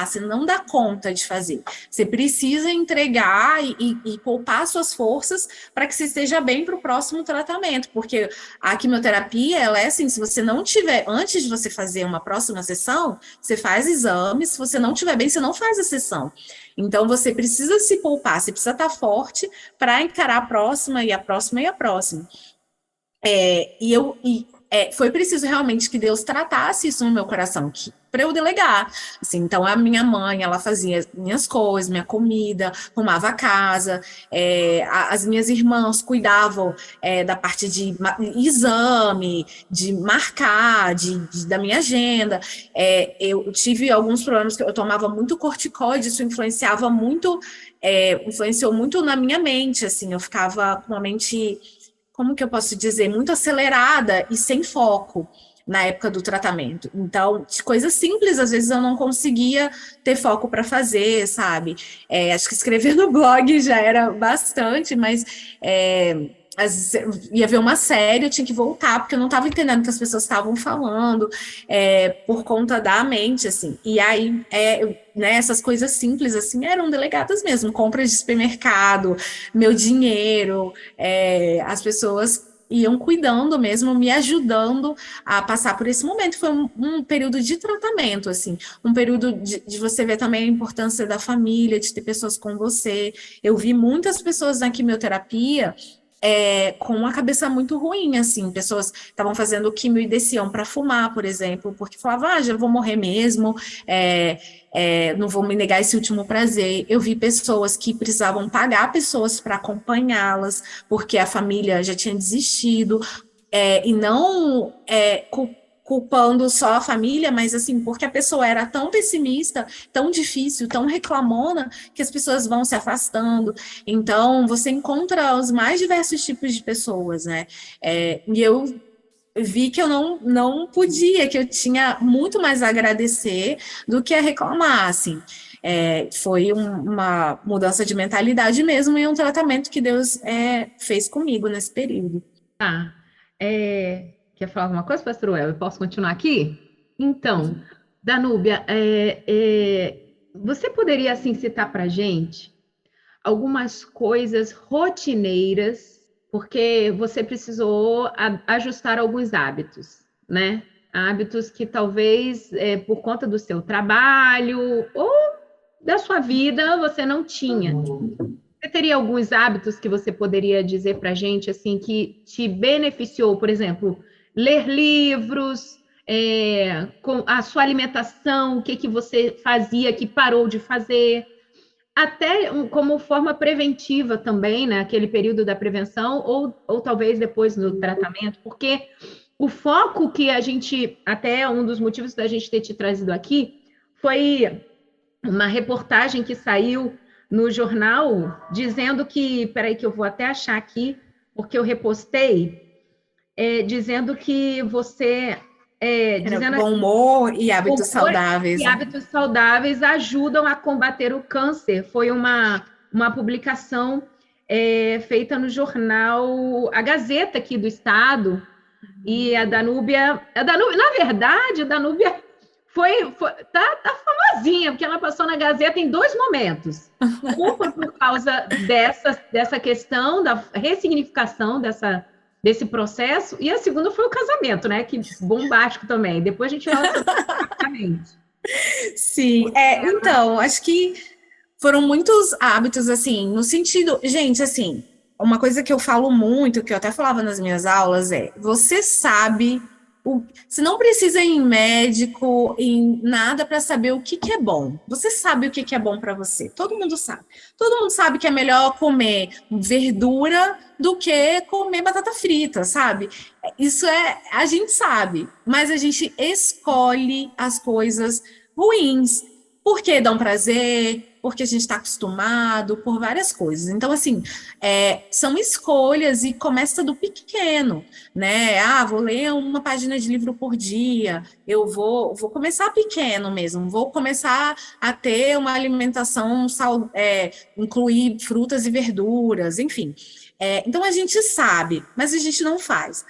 você não dá conta de fazer. Você precisa entregar e poupar suas forças para que você esteja bem para o próximo tratamento, porque a quimioterapia, ela é assim, se você não tiver, antes de você fazer uma próxima sessão, você faz exames, se você não tiver bem, você não faz a sessão. Então, você precisa se poupar, você precisa estar forte para encarar a próxima, e a próxima, e a próxima. Foi preciso realmente que Deus tratasse isso no meu coração, para eu delegar. Assim, então, a minha mãe, ela fazia minhas coisas, minha comida, arrumava a casa, as minhas irmãs cuidavam da parte de exame, de marcar, da minha agenda. Eu tive alguns problemas que eu tomava muito corticoide, isso influenciou muito na minha mente, assim, eu ficava com a mente, como que eu posso dizer, muito acelerada e sem foco na época do tratamento. Então, de coisas simples, às vezes eu não conseguia ter foco para fazer, sabe? Acho que escrever no blog já era bastante, mas às vezes eu ia ver uma série, eu tinha que voltar, porque eu não estava entendendo o que as pessoas estavam falando, por conta da mente, assim. E aí, né, essas coisas simples, assim, eram delegadas mesmo, compras de supermercado, meu dinheiro, as pessoas iam cuidando mesmo, me ajudando a passar por esse momento. Foi um período de tratamento, assim, um período de você ver também a importância da família, de ter pessoas com você. Eu vi muitas pessoas na quimioterapia com uma cabeça muito ruim, assim, pessoas estavam fazendo químio e desciam para fumar, por exemplo, porque falavam, já vou morrer mesmo, não vou me negar esse último prazer. Eu vi pessoas que precisavam pagar pessoas para acompanhá-las, porque a família já tinha desistido, e não culpando só a família, mas assim, porque a pessoa era tão pessimista, tão difícil, tão reclamona, que as pessoas vão se afastando. Então, você encontra os mais diversos tipos de pessoas, né? E eu vi que eu não podia, que eu tinha muito mais a agradecer do que a reclamar, assim. Foi uma mudança de mentalidade mesmo e um tratamento que Deus fez comigo nesse período. Tá. Quer falar alguma coisa, pastor El? Eu posso continuar aqui? Então, Danúbia, você poderia, assim, citar para a gente algumas coisas rotineiras, porque você precisou ajustar alguns hábitos, né? Hábitos que talvez, por conta do seu trabalho ou da sua vida, você não tinha. Você teria alguns hábitos que você poderia dizer para a gente, assim, que te beneficiou, por exemplo, ler livros, com a sua alimentação, o que você fazia que parou de fazer, até como forma preventiva também, né? Aquele período da prevenção, ou talvez depois no tratamento, porque o foco que a gente, até um dos motivos da gente ter te trazido aqui, foi uma reportagem que saiu no jornal dizendo que, peraí que eu vou até achar aqui, porque eu repostei, dizendo que você... bom humor e hábitos saudáveis. E hábitos saudáveis ajudam a combater o câncer. Foi uma publicação feita no jornal A Gazeta aqui do Estado, e a Danúbia, na verdade, a Danúbia tá famosinha, porque ela passou na Gazeta em 2 momentos. Um foi por causa dessa questão da ressignificação desse processo, e a segunda foi o casamento, né? Que bombástico também. Depois a gente fala sobre o casamento. Sim, então, acho que foram muitos hábitos, assim, no sentido... Gente, assim, uma coisa que eu falo muito, que eu até falava nas minhas aulas, você sabe... Você não precisa ir em médico, em nada para saber o que é bom. Você sabe o que é bom para você. Todo mundo sabe. Todo mundo sabe que é melhor comer verdura do que comer batata frita, sabe? Isso a gente sabe, mas a gente escolhe as coisas ruins. Porque dão prazer, porque a gente está acostumado, por várias coisas. Então, assim, são escolhas e começa do pequeno, né? Vou ler uma página de livro por dia, eu vou começar pequeno mesmo, vou começar a ter uma alimentação, incluir frutas e verduras, enfim. Então, a gente sabe, mas a gente não faz.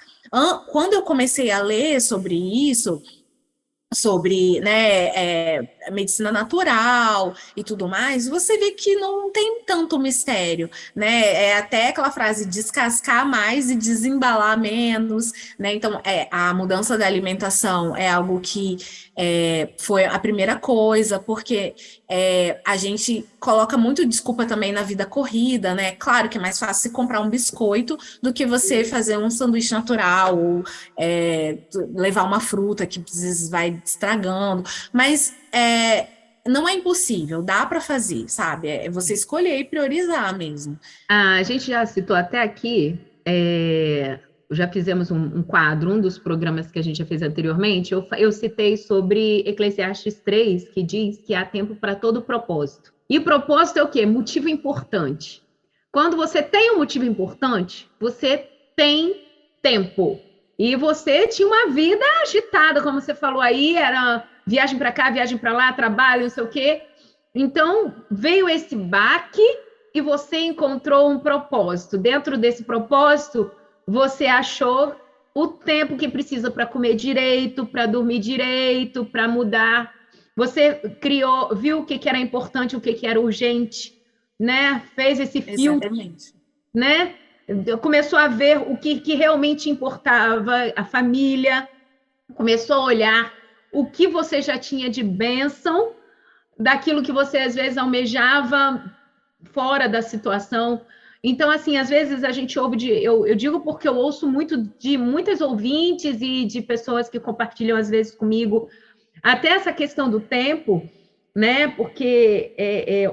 Quando eu comecei a ler sobre isso, sobre, né, medicina natural e tudo mais, você vê que não tem tanto mistério, né? Até aquela frase, descascar mais e desembalar menos, né? Então, a mudança da alimentação é algo que foi a primeira coisa, porque a gente coloca muito desculpa também na vida corrida, né? Claro que é mais fácil você comprar um biscoito do que você fazer um sanduíche natural ou levar uma fruta que às vezes vai estragando, mas não é impossível, dá para fazer, sabe? É você escolher e priorizar mesmo. A gente já citou até aqui, já fizemos um quadro, um dos programas que a gente já fez anteriormente, eu citei sobre Eclesiastes 3, que diz que há tempo para todo propósito. E propósito é o quê? Motivo importante. Quando você tem um motivo importante, você tem tempo. E você tinha uma vida agitada, como você falou aí, era viagem para cá, viagem para lá, trabalho, não sei o quê. Então, veio esse baque e você encontrou um propósito. Dentro desse propósito, você achou o tempo que precisa para comer direito, para dormir direito, para mudar. Você viu o que era importante, o que era urgente, né? Fez esse filtro, né? Começou a ver o que realmente importava, a família, começou a olhar o que você já tinha de bênção, daquilo que você às vezes almejava fora da situação Então, assim, às vezes a gente ouve eu digo porque eu ouço muito de muitas ouvintes e de pessoas que compartilham, às vezes, comigo, até essa questão do tempo, né? Porque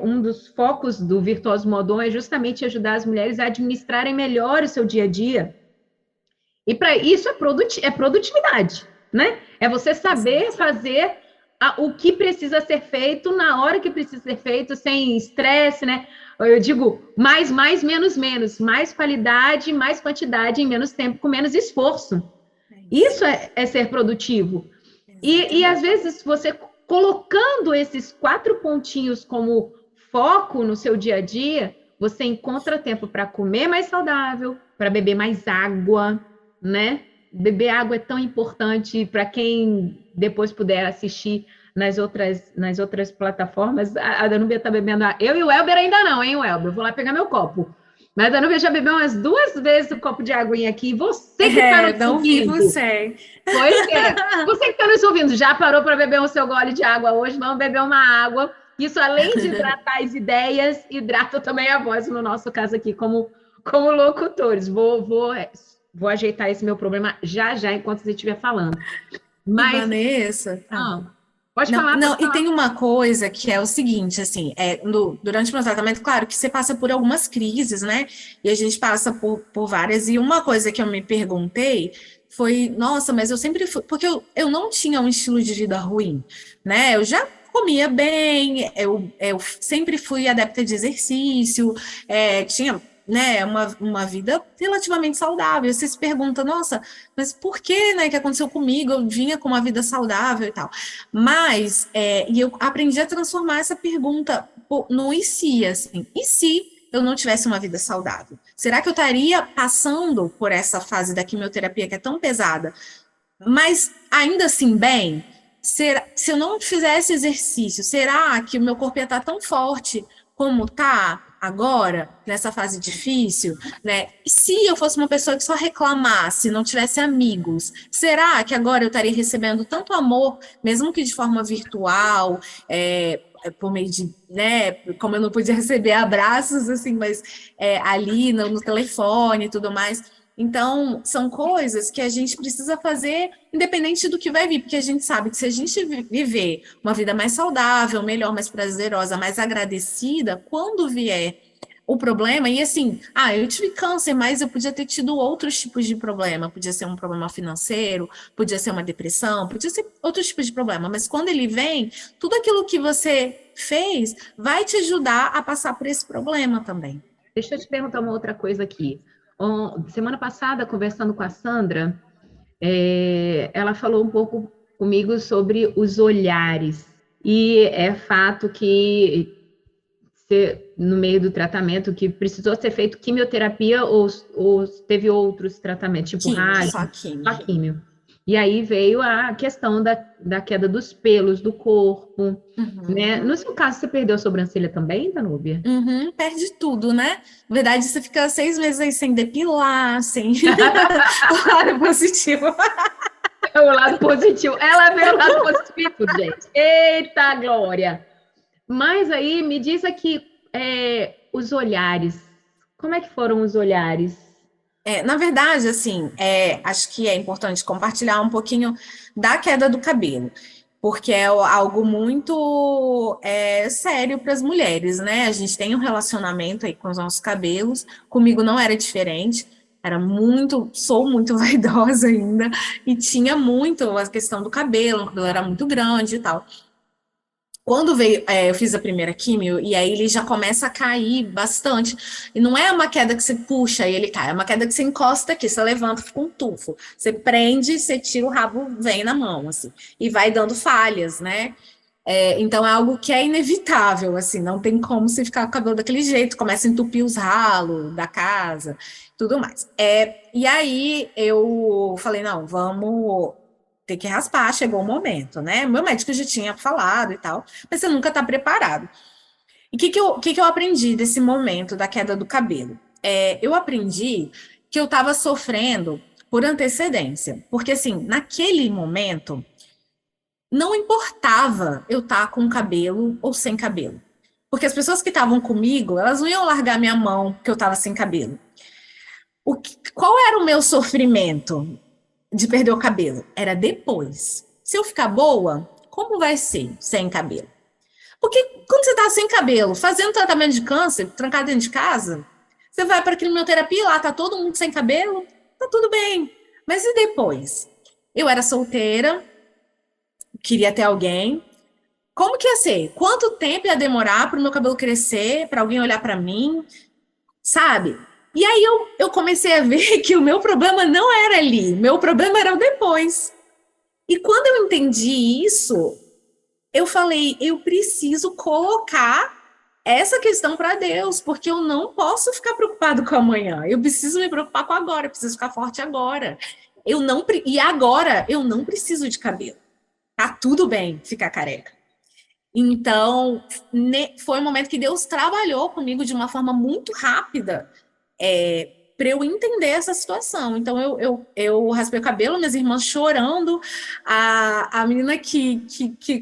um dos focos do Virtuoso Modo On é justamente ajudar as mulheres a administrarem melhor o seu dia a dia. E para isso é produtividade, né? É você saber fazer o que precisa ser feito na hora que precisa ser feito, sem estresse, né? Eu digo mais, menos, menos. Mais qualidade, mais quantidade em menos tempo, com menos esforço. Isso é ser produtivo. E às vezes você colocando esses 4 pontinhos como foco no seu dia a dia, você encontra tempo para comer mais saudável, para beber mais água, né? Beber água é tão importante para quem depois puder assistir nas outras plataformas. A Danúbia está bebendo água. Eu e o Elber ainda não, hein, Elber? Eu vou lá pegar meu copo. Mas a Danúbia já bebeu umas 2 vezes o copo de aguinha aqui. Você que está nos ouvindo. Não vi você. Pois é. Você que está nos ouvindo, já parou para beber o seu gole de água hoje? Vamos beber uma água. Isso, além de hidratar as ideias, hidrata também a voz, no nosso caso aqui, como locutores. Vou ajeitar esse meu problema já, enquanto você estiver falando. Mas, Vanessa... Pode falar. E tem uma coisa que é o seguinte, assim, durante o meu tratamento, claro que você passa por algumas crises, né? E a gente passa por várias. E uma coisa que eu me perguntei foi, nossa, mas eu sempre fui... Porque eu não tinha um estilo de vida ruim, né? Eu já comia bem, eu sempre fui adepta de exercício, tinha... né, uma vida relativamente saudável. Você se pergunta, nossa, mas por que, né, que aconteceu comigo? Eu vinha com uma vida saudável e tal. Mas, e eu aprendi a transformar essa pergunta no e se, assim. E se eu não tivesse uma vida saudável? Será que eu estaria passando por essa fase da quimioterapia que é tão pesada, mas ainda assim bem? Se eu não fizesse exercício, será que o meu corpo ia estar tão forte como está agora, nessa fase difícil, né? E se eu fosse uma pessoa que só reclamasse, não tivesse amigos, será que agora eu estaria recebendo tanto amor, mesmo que de forma virtual, por meio de, né, como eu não podia receber abraços, assim, mas ali no telefone e tudo mais. Então, são coisas que a gente precisa fazer independente do que vai vir, porque a gente sabe que se a gente viver uma vida mais saudável, melhor, mais prazerosa, mais agradecida, quando vier o problema, e assim, eu tive câncer, mas eu podia ter tido outros tipos de problema, podia ser um problema financeiro, podia ser uma depressão, podia ser outros tipos de problema, mas quando ele vem, tudo aquilo que você fez vai te ajudar a passar por esse problema também. Deixa eu te perguntar uma outra coisa aqui. Semana passada, conversando com a Sandra, ela falou um pouco comigo sobre os olhares. E é fato que, no meio do tratamento, que precisou ser feito quimioterapia ou teve outros tratamentos, tipo rádio? Só químio. E aí veio a questão da queda dos pelos do corpo, né? No seu caso, você perdeu a sobrancelha também, Danúbia? Perde tudo, né? Na verdade, você fica 6 meses aí sem depilar, sem o lado positivo. O lado positivo. Ela vê o lado positivo, gente. Eita, Glória! Mas aí, me diz aqui, os olhares. Como é que foram os olhares? Na verdade, assim, acho que é importante compartilhar um pouquinho da queda do cabelo, porque é algo muito sério para as mulheres, né? A gente tem um relacionamento aí com os nossos cabelos, comigo não era diferente, sou muito vaidosa ainda, e tinha muito a questão do cabelo, o cabelo era muito grande e tal. Quando veio, eu fiz a primeira químio, e aí ele já começa a cair bastante. E não é uma queda que você puxa e ele cai, é uma queda que você encosta aqui, você levanta com um tufo. Você prende, você tira o rabo, vem na mão, assim. E vai dando falhas, né? Então é algo que é inevitável, assim, não tem como você ficar com o cabelo daquele jeito, começa a entupir os ralos da casa, tudo mais. E aí eu falei, não, vamos ter que raspar, chegou o momento, né? Meu médico já tinha falado e tal, mas você nunca está preparado. E o que eu aprendi desse momento da queda do cabelo? Eu aprendi que eu estava sofrendo por antecedência, porque assim, naquele momento, não importava eu estar com cabelo ou sem cabelo, Porque as pessoas que estavam comigo, elas não iam largar minha mão porque eu estava sem cabelo. Qual era o meu sofrimento de perder o cabelo? Era depois. Se eu ficar boa, como vai ser sem cabelo? Porque quando você está sem cabelo, fazendo tratamento de câncer, trancado dentro de casa, você vai para a quimioterapia, lá tá todo mundo sem cabelo, tá tudo bem. Mas e depois? Eu era solteira, queria ter alguém. Como que ia ser? Quanto tempo ia demorar para o meu cabelo crescer, para alguém olhar para mim, sabe? E aí eu comecei a ver que o meu problema não era ali, meu problema era o depois. E quando eu entendi isso, eu falei, eu preciso colocar essa questão para Deus, porque eu não posso ficar preocupado com amanhã. Eu preciso me preocupar com agora, eu preciso ficar forte agora. E agora eu não preciso de cabelo. Tá tudo bem ficar careca. Então, foi um momento que Deus trabalhou comigo de uma forma muito rápida, para eu entender essa situação. Então, eu raspei o cabelo, minhas irmãs chorando, a menina que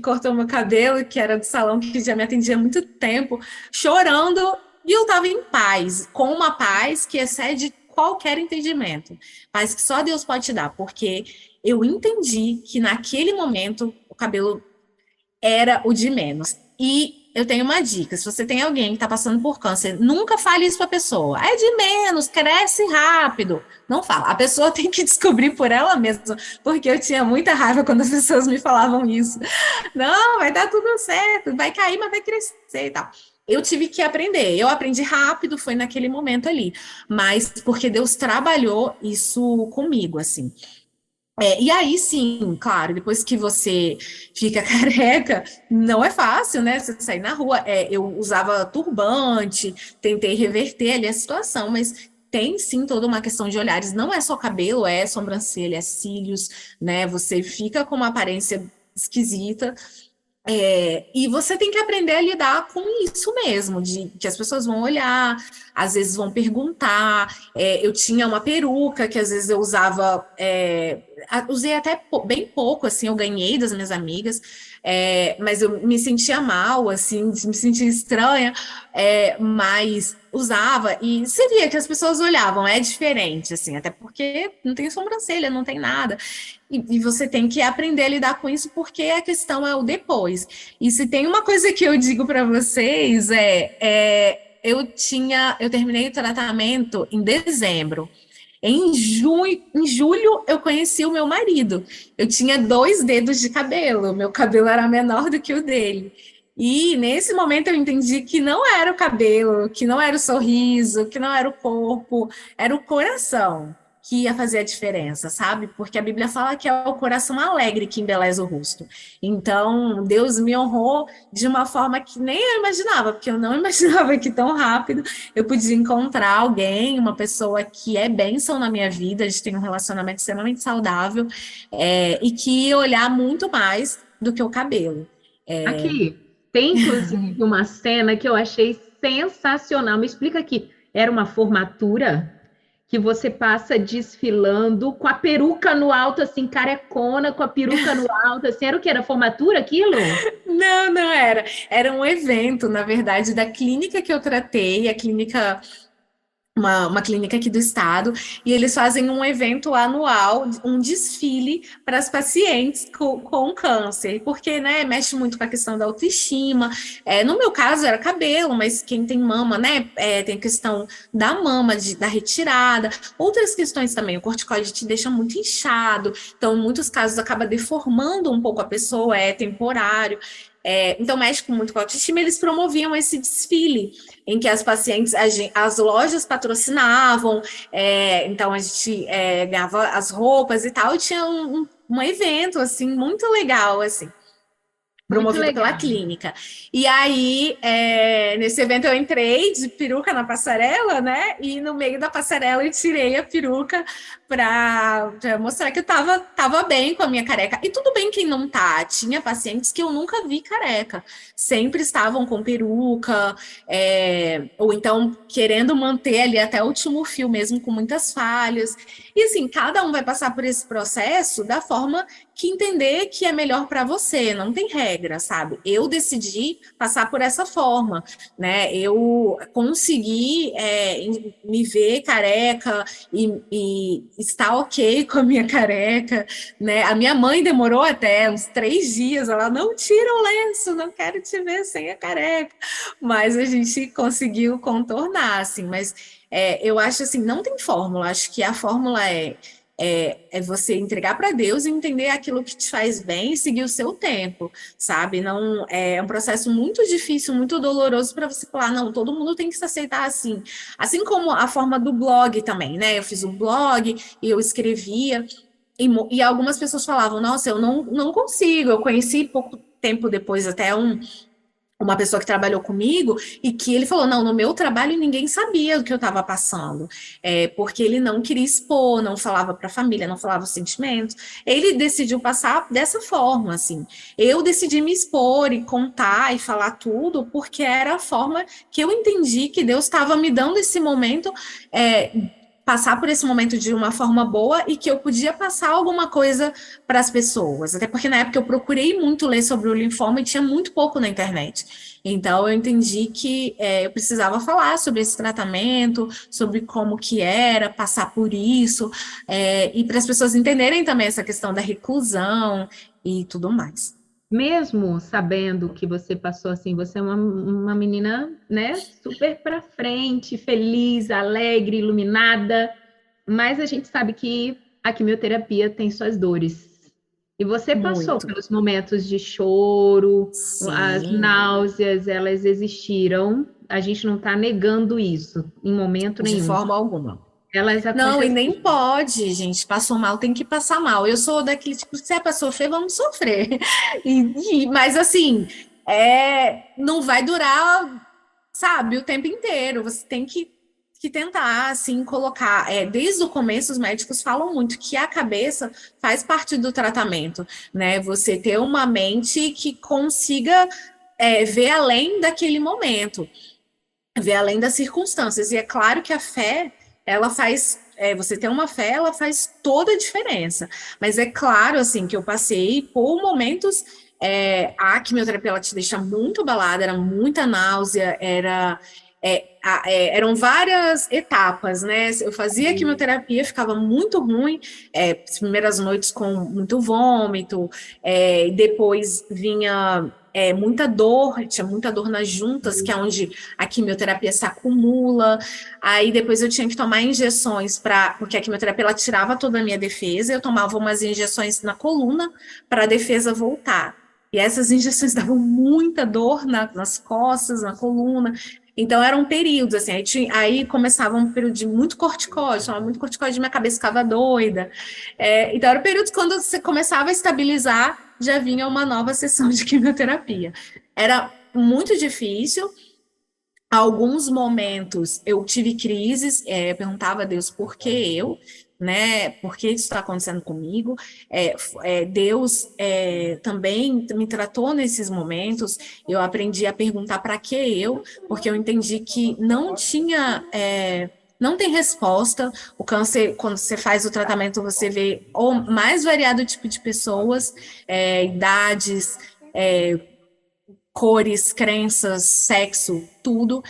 cortou meu cabelo, que era do salão, que já me atendia há muito tempo, chorando, e eu estava em paz, com uma paz que excede qualquer entendimento, paz que só Deus pode te dar, porque eu entendi que naquele momento o cabelo era o de menos. E eu tenho uma dica: se você tem alguém que está passando por câncer, nunca fale isso para a pessoa. É de menos, cresce rápido. Não fala. A pessoa tem que descobrir por ela mesma, porque eu tinha muita raiva quando as pessoas me falavam isso. Não, vai dar tudo certo, vai cair, mas vai crescer e tal. Eu tive que aprender. Eu aprendi rápido, foi naquele momento ali. Mas porque Deus trabalhou isso comigo, assim. E aí, sim, claro, depois que você fica careca, não é fácil, né? Você sair na rua. Eu usava turbante, tentei reverter ali a situação, mas tem sim toda uma questão de olhares. Não é só cabelo, é sobrancelha, é cílios, né? Você fica com uma aparência esquisita. E você tem que aprender a lidar com isso mesmo, de que as pessoas vão olhar, às vezes vão perguntar. Eu tinha uma peruca que às vezes eu usava, usei até bem pouco, assim, eu ganhei das minhas amigas, mas eu me sentia mal, assim, me sentia estranha, mas usava e você via que as pessoas olhavam, é diferente, assim, até porque não tem sobrancelha, não tem nada. E você tem que aprender a lidar com isso, porque a questão é o depois. E se tem uma coisa que eu digo para vocês, eu terminei o tratamento em dezembro. Em julho, eu conheci o meu marido. Eu tinha 2 dedos de cabelo, meu cabelo era menor do que o dele. E nesse momento eu entendi que não era o cabelo, que não era o sorriso, que não era o corpo, era o coração que ia fazer a diferença, sabe? Porque a Bíblia fala que é o coração alegre que embeleza o rosto. Então, Deus me honrou de uma forma que nem eu imaginava, porque eu não imaginava que tão rápido eu podia encontrar alguém, uma pessoa que é bênção na minha vida, a gente tem um relacionamento extremamente saudável, e que ia olhar muito mais do que o cabelo. Aqui, tem inclusive uma cena que eu achei sensacional. Me explica aqui. Era uma formatura que você passa desfilando com a peruca no alto, assim, carecona, com a peruca no alto, assim, era o que? Era formatura aquilo? Não era. Era um evento, na verdade, da clínica que eu tratei, a clínica... Uma clínica aqui do estado, e eles fazem um evento anual, um desfile para as pacientes com câncer, porque, né, mexe muito com a questão da autoestima. No meu caso era cabelo, mas quem tem mama, né, tem a questão da mama, da retirada, outras questões também. O corticoide te deixa muito inchado, então, em muitos casos, acaba deformando um pouco a pessoa, é temporário. Então, mexe muito com a autoestima. Eles promoviam esse desfile em que as pacientes, as lojas patrocinavam, então a gente ganhava as roupas e tal, e tinha um evento, assim, muito legal, assim, promovido pela clínica. E aí, nesse evento eu entrei de peruca na passarela, né? E no meio da passarela eu tirei a peruca para mostrar que eu tava bem com a minha careca. E tudo bem quem não tá. Tinha pacientes que eu nunca vi careca. Sempre estavam com peruca, ou então querendo manter ali até o último fio mesmo, com muitas falhas. E assim, cada um vai passar por esse processo da forma que entender que é melhor para você, não tem regra, sabe? Eu decidi passar por essa forma, né? Eu consegui me ver careca e estar ok com a minha careca, né? A minha mãe demorou até uns 3 dias, ela não tira o lenço, não quero te ver sem a careca, mas a gente conseguiu contornar, assim, mas eu acho assim, não tem fórmula, acho que a fórmula é você entregar para Deus e entender aquilo que te faz bem e seguir o seu tempo, sabe? Não é um processo muito difícil, muito doloroso para você falar, não, todo mundo tem que se aceitar assim. Assim como a forma do blog também, né? Eu fiz um blog e eu escrevia, e algumas pessoas falavam, nossa, eu não consigo, eu conheci pouco tempo depois até uma pessoa que trabalhou comigo e que ele falou, não, no meu trabalho ninguém sabia o que eu estava passando, porque ele não queria expor, não falava para a família, não falava os sentimentos, ele decidiu passar dessa forma, assim, eu decidi me expor e contar e falar tudo, porque era a forma que eu entendi que Deus estava me dando esse momento, passar por esse momento de uma forma boa e que eu podia passar alguma coisa para as pessoas. Até porque na época eu procurei muito ler sobre o linfoma e tinha muito pouco na internet. Então eu entendi que eu precisava falar sobre esse tratamento, sobre como que era passar por isso, e para as pessoas entenderem também essa questão da reclusão e tudo mais. Mesmo sabendo que você passou assim, você é uma menina, né, super para frente, feliz, alegre, iluminada, mas a gente sabe que a quimioterapia tem suas dores. E você passou Muito. pelos momentos de choro, as Sim, náuseas, elas existiram. A gente não está negando isso em momento de nenhum. forma alguma. Elas Não, e nem aconteceram. pode, gente. Passou mal, tem que passar mal. Eu sou daquele tipo, se é para sofrer, vamos sofrer. Mas assim, não vai durar, sabe, o tempo inteiro. Você tem que tentar, assim, colocar. Desde o começo, os médicos falam muito que a cabeça faz parte do tratamento, né? Você ter uma mente que consiga ver além daquele momento, ver além das circunstâncias. E é claro que a fé, ela faz. Você ter uma fé, ela faz toda a diferença. Mas é claro, assim, que eu passei por momentos. A quimioterapia, ela te deixa muito abalada, era muita náusea, eram várias etapas, né? Eu fazia quimioterapia, ficava muito ruim, as primeiras noites com muito vômito, depois vinha muita dor, tinha muita dor nas juntas, que é onde a quimioterapia se acumula. Aí depois eu tinha que tomar injeções porque a quimioterapia ela tirava toda a minha defesa, eu tomava umas injeções na coluna para a defesa voltar. E essas injeções davam muita dor nas costas, na coluna. Então eram períodos, assim, aí começava um período de muito corticóide, tomava muito corticóide, minha cabeça ficava doida. Então eram períodos quando você começava a estabilizar, já vinha uma nova sessão de quimioterapia. Era muito difícil. Alguns momentos eu tive crises, perguntava a Deus por que eu, né? Por que isso está acontecendo comigo? Deus também me tratou nesses momentos. Eu aprendi a perguntar para que eu, porque eu entendi que não tinha. Não tem resposta. O câncer, quando você faz o tratamento, você vê o mais variado tipo de pessoas, idades, cores, crenças, sexo, tudo.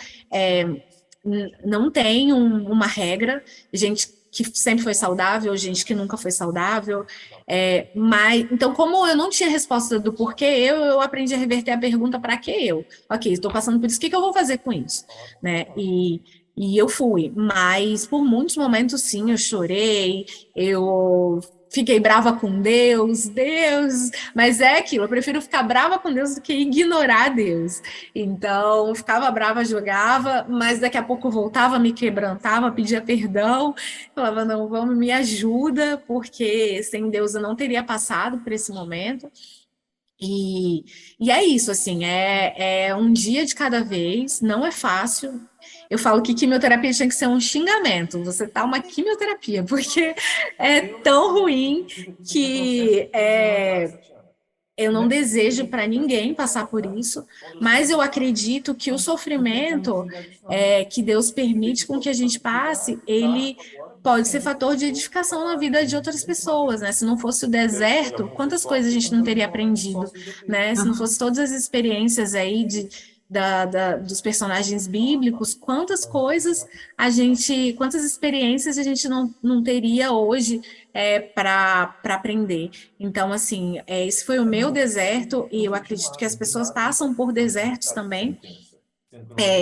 Não tem uma regra, gente que sempre foi saudável, gente que nunca foi saudável. Mas então, como eu não tinha resposta do porquê eu aprendi a reverter a pergunta para que eu. Ok, estou passando por isso, o que eu vou fazer com isso? Né? E eu fui, mas por muitos momentos, sim, eu chorei, eu fiquei brava com Deus, mas é aquilo, eu prefiro ficar brava com Deus do que ignorar Deus. Então, ficava brava, jogava, mas daqui a pouco voltava, me quebrantava, pedia perdão, falava, não, vamos, me ajuda, porque sem Deus eu não teria passado por esse momento. E é isso, assim, é um dia de cada vez, não é fácil. Eu falo que quimioterapia tinha que ser um xingamento, você tá uma quimioterapia, porque é tão ruim que eu não desejo para ninguém passar por isso, mas eu acredito que o sofrimento que Deus permite com que a gente passe, ele pode ser fator de edificação na vida de outras pessoas, né? Se não fosse o deserto, quantas coisas a gente não teria aprendido, né? Se não fosse todas as experiências aí dos personagens bíblicos, quantas coisas quantas experiências a gente não teria hoje para aprender. Então, assim, esse foi o meu deserto, e eu acredito que as pessoas passam por desertos também.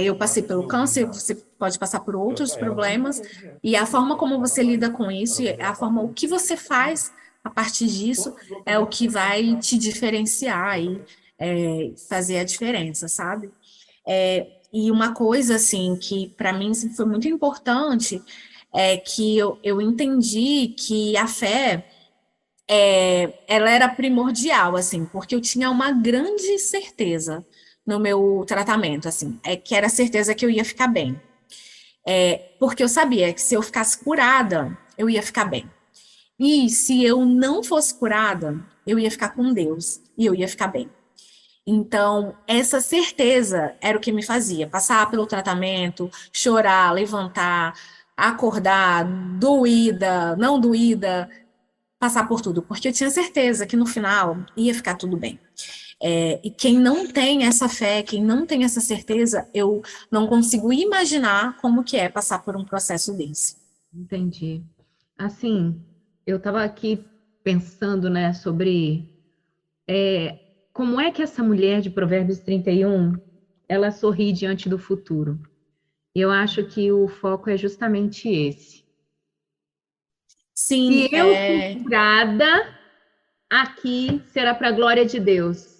Eu passei pelo câncer, você pode passar por outros problemas, e a forma como você lida com isso, e o que você faz a partir disso, é o que vai te diferenciar e fazer a diferença, sabe? E uma coisa, assim, que para mim foi muito importante, é que eu entendi que a fé, ela era primordial, assim, porque eu tinha uma grande certeza no meu tratamento, assim, que era a certeza que eu ia ficar bem. Porque eu sabia que se eu ficasse curada, eu ia ficar bem. E se eu não fosse curada, eu ia ficar com Deus e eu ia ficar bem. Então, essa certeza era o que me fazia passar pelo tratamento, chorar, levantar, acordar, doída, não doída, passar por tudo, porque eu tinha certeza que no final ia ficar tudo bem. E quem não tem essa fé, quem não tem essa certeza, eu não consigo imaginar como que é passar por um processo desse. Entendi. Assim, eu estava aqui pensando, né, sobre como é que essa mulher de Provérbios 31, ela sorri diante do futuro. E eu acho que o foco é justamente esse. Sim, se eu for curada, aqui será para a glória de Deus.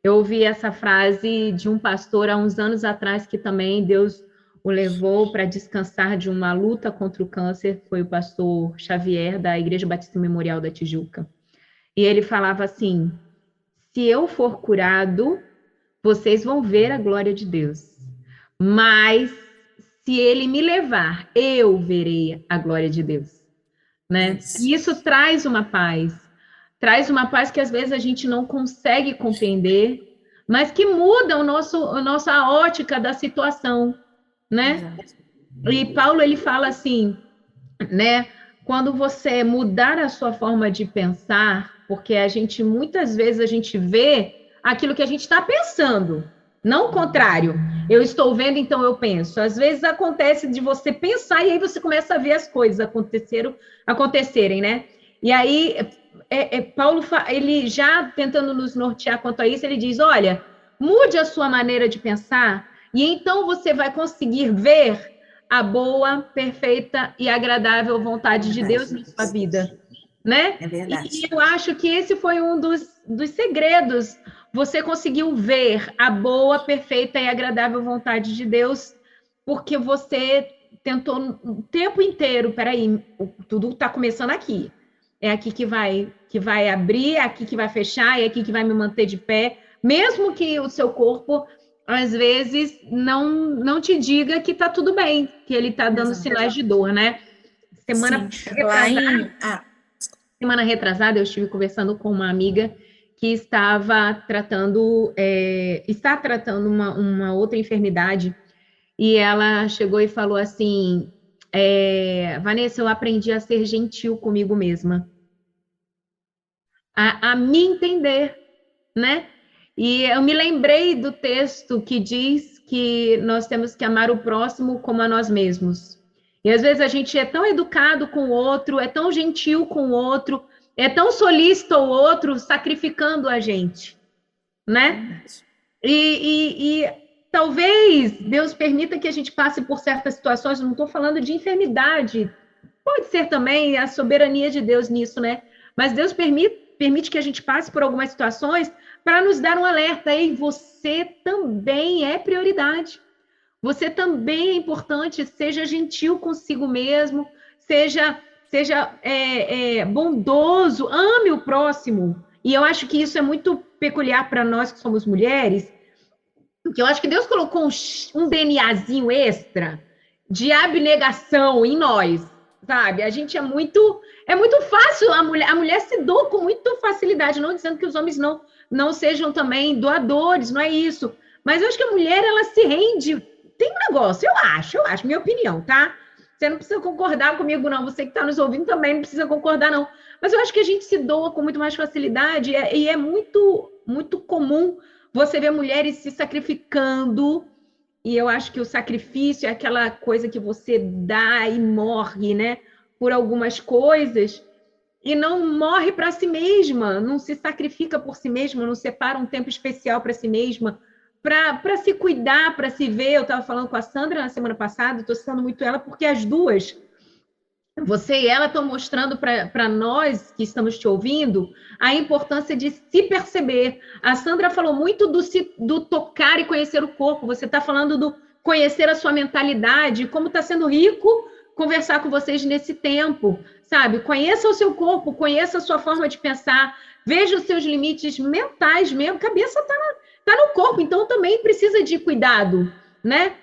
Eu ouvi essa frase de um pastor há uns anos atrás, que também Deus o levou para descansar de uma luta contra o câncer, foi o pastor Xavier, da Igreja Batista Memorial da Tijuca. E ele falava assim: se eu for curado, vocês vão ver a glória de Deus. Mas se ele me levar, eu verei a glória de Deus. Né? E isso traz uma paz que às vezes a gente não consegue compreender, mas que muda a nossa ótica da situação, né? E Paulo, ele fala assim, né? Quando você mudar a sua forma de pensar, porque muitas vezes a gente vê aquilo que a gente está pensando, não o contrário. Eu estou vendo, então eu penso. Às vezes acontece de você pensar e aí você começa a ver as coisas acontecerem, né? E aí, Paulo, ele já tentando nos nortear quanto a isso, ele diz, olha, mude a sua maneira de pensar e então você vai conseguir ver a boa, perfeita e agradável vontade de Deus na sua vida, né? É verdade. E eu acho que esse foi um dos segredos. Você conseguiu ver a boa, perfeita e agradável vontade de Deus, porque você tentou o tempo inteiro, peraí, tudo está começando aqui. É aqui que vai abrir, é aqui que vai fechar, é aqui que vai me manter de pé, mesmo que o seu corpo, às vezes, não te diga que está tudo bem, que ele está dando sinais de dor, né? Semana retrasada, eu estive conversando com uma amiga que está tratando uma outra enfermidade, e ela chegou e falou assim, Vanessa, eu aprendi a ser gentil comigo mesma, a me entender, né? E eu me lembrei do texto que diz que nós temos que amar o próximo como a nós mesmos. E às vezes a gente é tão educado com o outro, é tão gentil com o outro, é tão solícito o outro, sacrificando a gente, né? E talvez Deus permita que a gente passe por certas situações, não estou falando de enfermidade, pode ser também a soberania de Deus nisso, né? Mas Deus permite que a gente passe por algumas situações para nos dar um alerta. Ei, você também é prioridade. Você também é importante. Seja gentil consigo mesmo, seja bondoso, ame o próximo. E eu acho que isso é muito peculiar para nós que somos mulheres, porque eu acho que Deus colocou um DNAzinho extra de abnegação em nós, sabe? A gente é muito fácil, a mulher se doa com muita facilidade, não dizendo que os homens não sejam também doadores, não é isso. Mas eu acho que a mulher, ela se rende. Tem um negócio, eu acho, minha opinião, tá? Você não precisa concordar comigo, não. Você que está nos ouvindo também não precisa concordar, não. Mas eu acho que a gente se doa com muito mais facilidade e é muito, muito comum você ver mulheres se sacrificando. E eu acho que o sacrifício é aquela coisa que você dá e morre, né? Por algumas coisas e não morre para si mesma, não se sacrifica por si mesma, não separa um tempo especial para si mesma, para se cuidar, para se ver. Eu estava falando com a Sandra na semana passada, estou citando muito ela, porque as duas, você e ela, estão mostrando para nós que estamos te ouvindo a importância de se perceber. A Sandra falou muito do tocar e conhecer o corpo, você está falando do conhecer a sua mentalidade, como está sendo rico conversar com vocês nesse tempo, sabe? Conheça o seu corpo, conheça a sua forma de pensar, veja os seus limites mentais mesmo, a cabeça está no corpo, então também precisa de cuidado, né?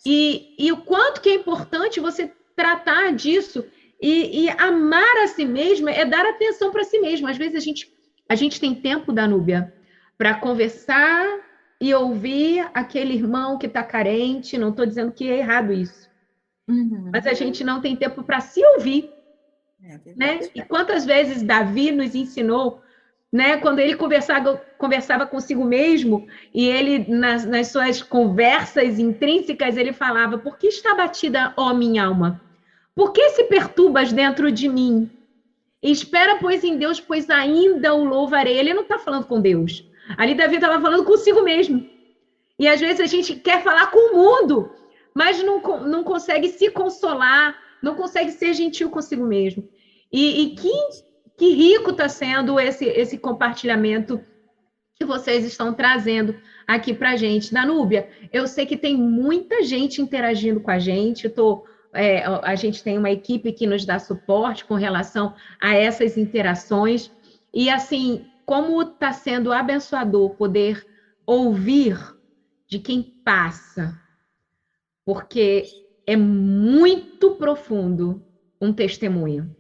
E o quanto que é importante você tratar disso e amar a si mesma é dar atenção para si mesma. Às vezes a gente tem tempo, Danúbia, para conversar e ouvir aquele irmão que está carente, não estou dizendo que é errado isso, mas a gente não tem tempo para se ouvir, né? E quantas vezes Davi nos ensinou, né? Quando ele conversava consigo mesmo, e ele, nas suas conversas intrínsecas, ele falava: por que está batida, ó minha alma? Por que se perturbas dentro de mim? Espera, pois, em Deus, pois ainda o louvarei. Ele não está falando com Deus. Ali Davi estava falando consigo mesmo. E às vezes a gente quer falar com o mundo, mas não consegue se consolar, não consegue ser gentil consigo mesmo. E que rico está sendo esse compartilhamento que vocês estão trazendo aqui para a gente. Danúbia, eu sei que tem muita gente interagindo com a gente, a gente tem uma equipe que nos dá suporte com relação a essas interações, e assim, como está sendo abençoador poder ouvir de quem passa, porque é muito profundo um testemunho.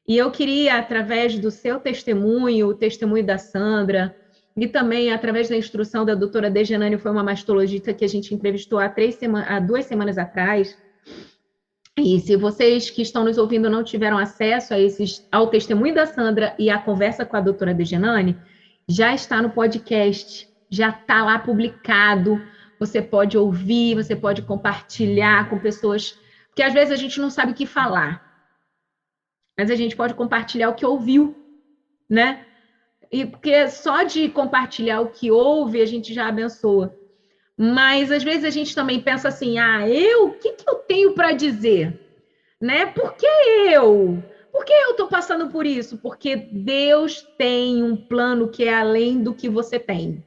E eu queria, através do seu testemunho, o testemunho da Sandra, e também através da instrução da doutora Dejanane, foi uma mastologista que a gente entrevistou há 2 semanas atrás. E se vocês que estão nos ouvindo não tiveram acesso ao testemunho da Sandra e à conversa com a doutora Dejanane, já está no podcast, já está lá publicado. Você pode ouvir, você pode compartilhar com pessoas, porque às vezes a gente não sabe o que falar, mas a gente pode compartilhar o que ouviu, né? E porque só de compartilhar o que ouve, a gente já abençoa. Mas às vezes a gente também pensa assim: o que eu tenho para dizer? Né? Por que eu? Por que eu estou passando por isso? Porque Deus tem um plano que é além do que você tem.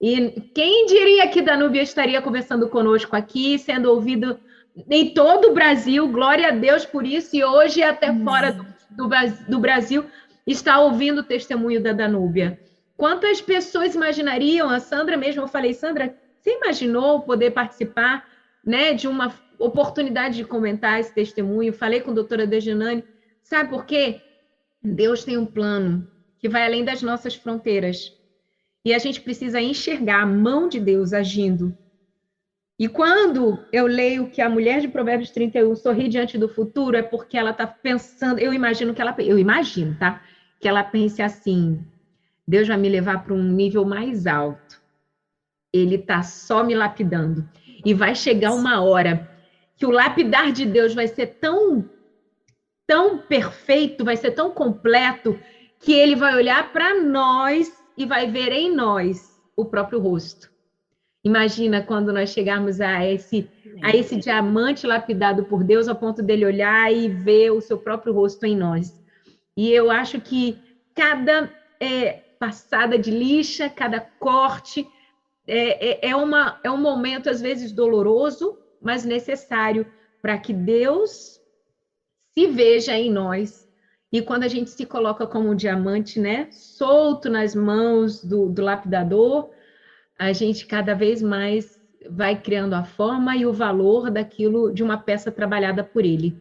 E quem diria que Danúbia estaria conversando conosco aqui, sendo ouvido em todo o Brasil, glória a Deus por isso, e hoje até fora do Brasil está ouvindo o testemunho da Danúbia. Quantas pessoas imaginariam? A Sandra mesmo, eu falei: Sandra, você imaginou poder participar, né, de uma oportunidade de comentar esse testemunho? Falei com a doutora Dejanane. Sabe por quê? Deus tem um plano que vai além das nossas fronteiras. E a gente precisa enxergar a mão de Deus agindo. E quando eu leio que a mulher de Provérbios 31 sorri diante do futuro, é porque ela está pensando, eu imagino, tá? Que ela pense assim: Deus vai me levar para um nível mais alto. Ele está só me lapidando. E vai chegar uma hora que o lapidar de Deus vai ser tão perfeito, vai ser tão completo, que ele vai olhar para nós e vai ver em nós o próprio rosto. Imagina quando nós chegarmos a esse diamante lapidado por Deus, ao ponto dele olhar e ver o seu próprio rosto em nós. E eu acho que cada passada de lixa, cada corte, é um momento, às vezes, doloroso, mas necessário para que Deus se veja em nós. E quando a gente se coloca como um diamante, né, solto nas mãos do lapidador, a gente cada vez mais vai criando a forma e o valor daquilo, de uma peça trabalhada por ele.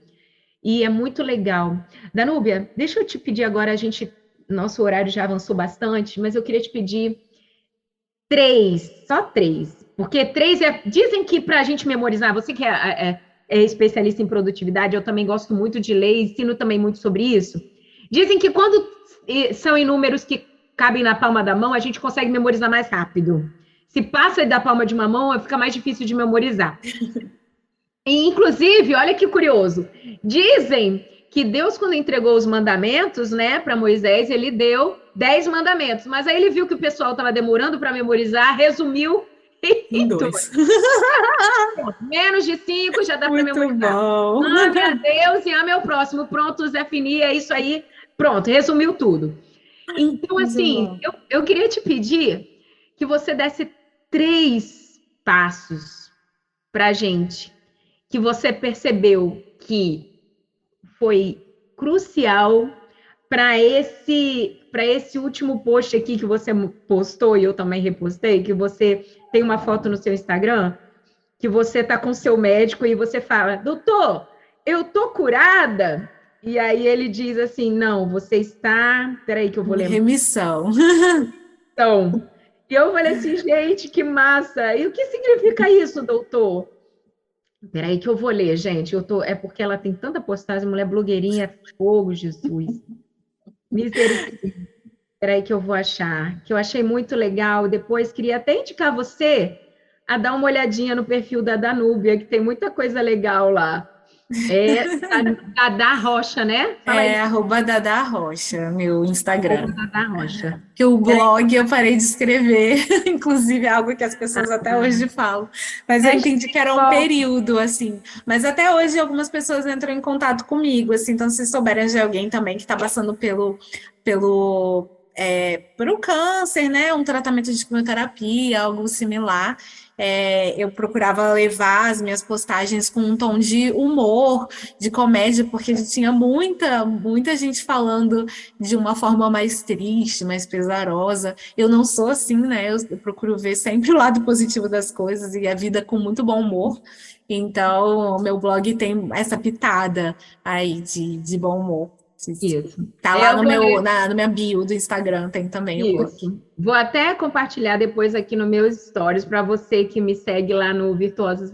E é muito legal. Danúbia, deixa eu te pedir agora, nosso horário já avançou bastante, mas eu queria te pedir só três, porque 3 dizem que para a gente memorizar, você que é é especialista em produtividade, eu também gosto muito de ler, ensino também muito sobre isso. Dizem que quando são em números que cabem na palma da mão, a gente consegue memorizar mais rápido. Se passa da palma de uma mão, fica mais difícil de memorizar. E, inclusive, olha que curioso, dizem que Deus, quando entregou os mandamentos, né, para Moisés, ele deu 10 mandamentos, mas aí ele viu que o pessoal estava demorando para memorizar, resumiu em 2. Menos de 5 já dá para memorizar. Bom. Ame a Deus e ame ao próximo. Pronto, Zé Fini, é isso aí. Pronto, resumiu tudo. Então, assim, eu queria te pedir que você desse 3 passos para a gente, que você percebeu que foi crucial para esse último post aqui que você postou e eu também repostei, que você tem uma foto no seu Instagram, que você está com seu médico e você fala, doutor, eu tô curada? E aí ele diz assim, não, você está... Peraí que eu vou lembrar. Remissão. Então, e eu falei assim, gente, que massa! E o que significa isso, doutor? Peraí que eu vou ler, gente. É porque ela tem tanta postagem, mulher blogueirinha, fogo, Jesus. Misericórdia. Peraí que eu vou achar. Que eu achei muito legal. Depois queria até indicar você a dar uma olhadinha no perfil da Danúbia, que tem muita coisa legal lá. É Dada Rocha, né? Fala aí. @Dada Rocha, meu Instagram. Dada Rocha. Que o blog eu parei de escrever, inclusive é algo que as pessoas até hoje falam. Mas eu entendi que era um período, assim. Mas até hoje algumas pessoas entram em contato comigo, assim. Então, se souberem de alguém também que está passando pelo câncer, né? Um tratamento de quimioterapia, algo similar. Eu procurava levar as minhas postagens com um tom de humor, de comédia, porque tinha muita gente falando de uma forma mais triste, mais pesarosa. Eu não sou assim, né? Eu procuro ver sempre o lado positivo das coisas e a vida com muito bom humor. Então, o meu blog tem essa pitada aí de bom humor. Isso. Tá lá na minha bio do Instagram, tem também o blog. Vou até compartilhar depois aqui no meus stories para você que me segue lá no virtuosas,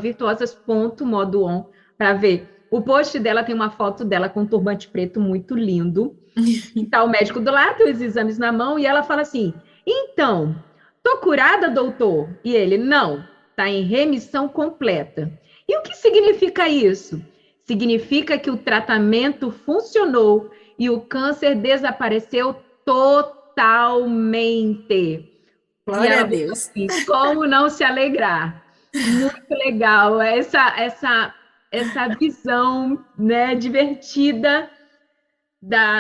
@virtuosas.modoon, para ver. O post dela tem uma foto dela com um turbante preto muito lindo. Tá o médico do lado, os exames na mão, e ela fala assim, então, tô curada, doutor? E ele, não, tá em remissão completa. E o que significa isso? Significa que o tratamento funcionou e o câncer desapareceu totalmente. Glória a Deus. Assim, como não se alegrar? Muito legal essa visão, né, divertida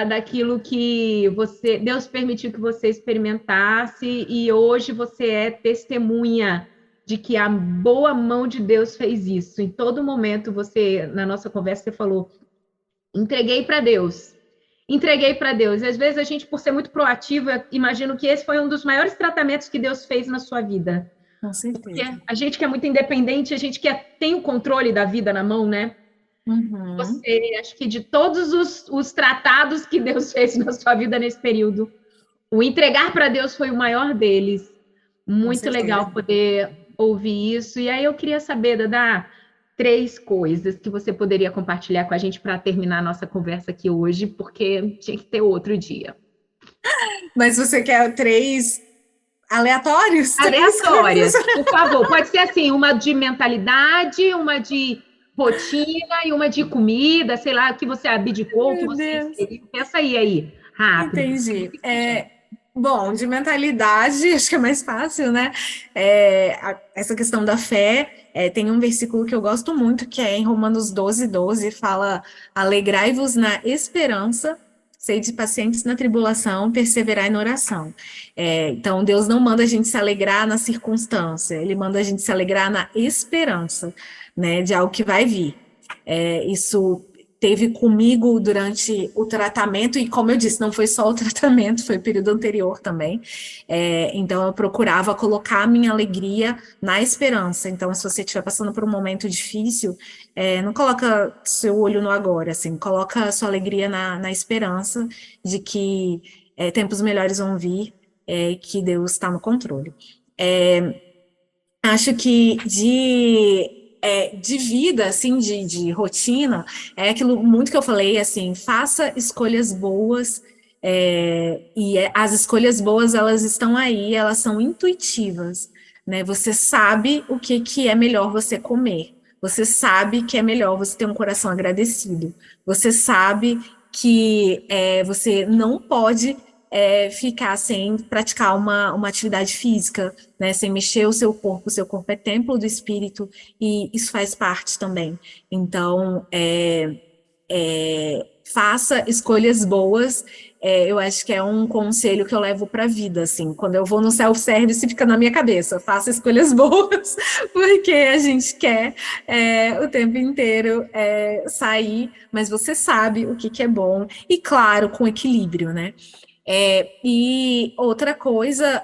daquilo que Deus permitiu que você experimentasse e hoje você é testemunha de que a boa mão de Deus fez isso. Em todo momento, na nossa conversa, você falou, entreguei para Deus. Entreguei para Deus. E às vezes a gente, por ser muito proativo, eu imagino que esse foi um dos maiores tratamentos que Deus fez na sua vida. Com certeza. Porque a gente que é muito independente, a gente que tem o controle da vida na mão, né? Uhum. Acho que de todos os tratados que Deus fez na sua vida nesse período, o entregar para Deus foi o maior deles. Muito legal poder ouvir isso. E aí eu queria saber, Dada, 3 coisas que você poderia compartilhar com a gente para terminar a nossa conversa aqui hoje, porque tinha que ter outro dia. Mas você quer 3 aleatórios? Aleatórias, por favor. Pode ser assim, uma de mentalidade, uma de rotina e uma de comida, sei lá, o que você abdicou, o que você... Pensa aí, rápido. Entendi. Bom, de mentalidade, acho que é mais fácil, né? Essa questão da fé, tem um versículo que eu gosto muito, que é em Romanos 12:12, fala, alegrai-vos na esperança, sede pacientes na tribulação, perseverai na oração. Então, Deus não manda a gente se alegrar na circunstância, Ele manda a gente se alegrar na esperança, né, de algo que vai vir. Isso teve comigo durante o tratamento, e como eu disse, não foi só o tratamento, foi o período anterior também. Então, eu procurava colocar a minha alegria na esperança. Então, se você estiver passando por um momento difícil, não coloca seu olho no agora, assim, coloca a sua alegria na esperança de que tempos melhores vão vir, que Deus está no controle. Acho que de vida, assim, de rotina, é aquilo muito que eu falei, assim, faça escolhas boas, as escolhas boas, elas estão aí, elas são intuitivas, né? Você sabe o que é melhor você comer, você sabe que é melhor você ter um coração agradecido, você sabe que você não pode ficar sem praticar uma atividade física, né, sem mexer o seu corpo é templo do Espírito, e isso faz parte também. Então, faça escolhas boas, eu acho que é um conselho que eu levo para a vida, assim, quando eu vou no self-service fica na minha cabeça, faça escolhas boas, porque a gente quer o tempo inteiro sair, mas você sabe o que é bom, e claro, com equilíbrio, né? E outra coisa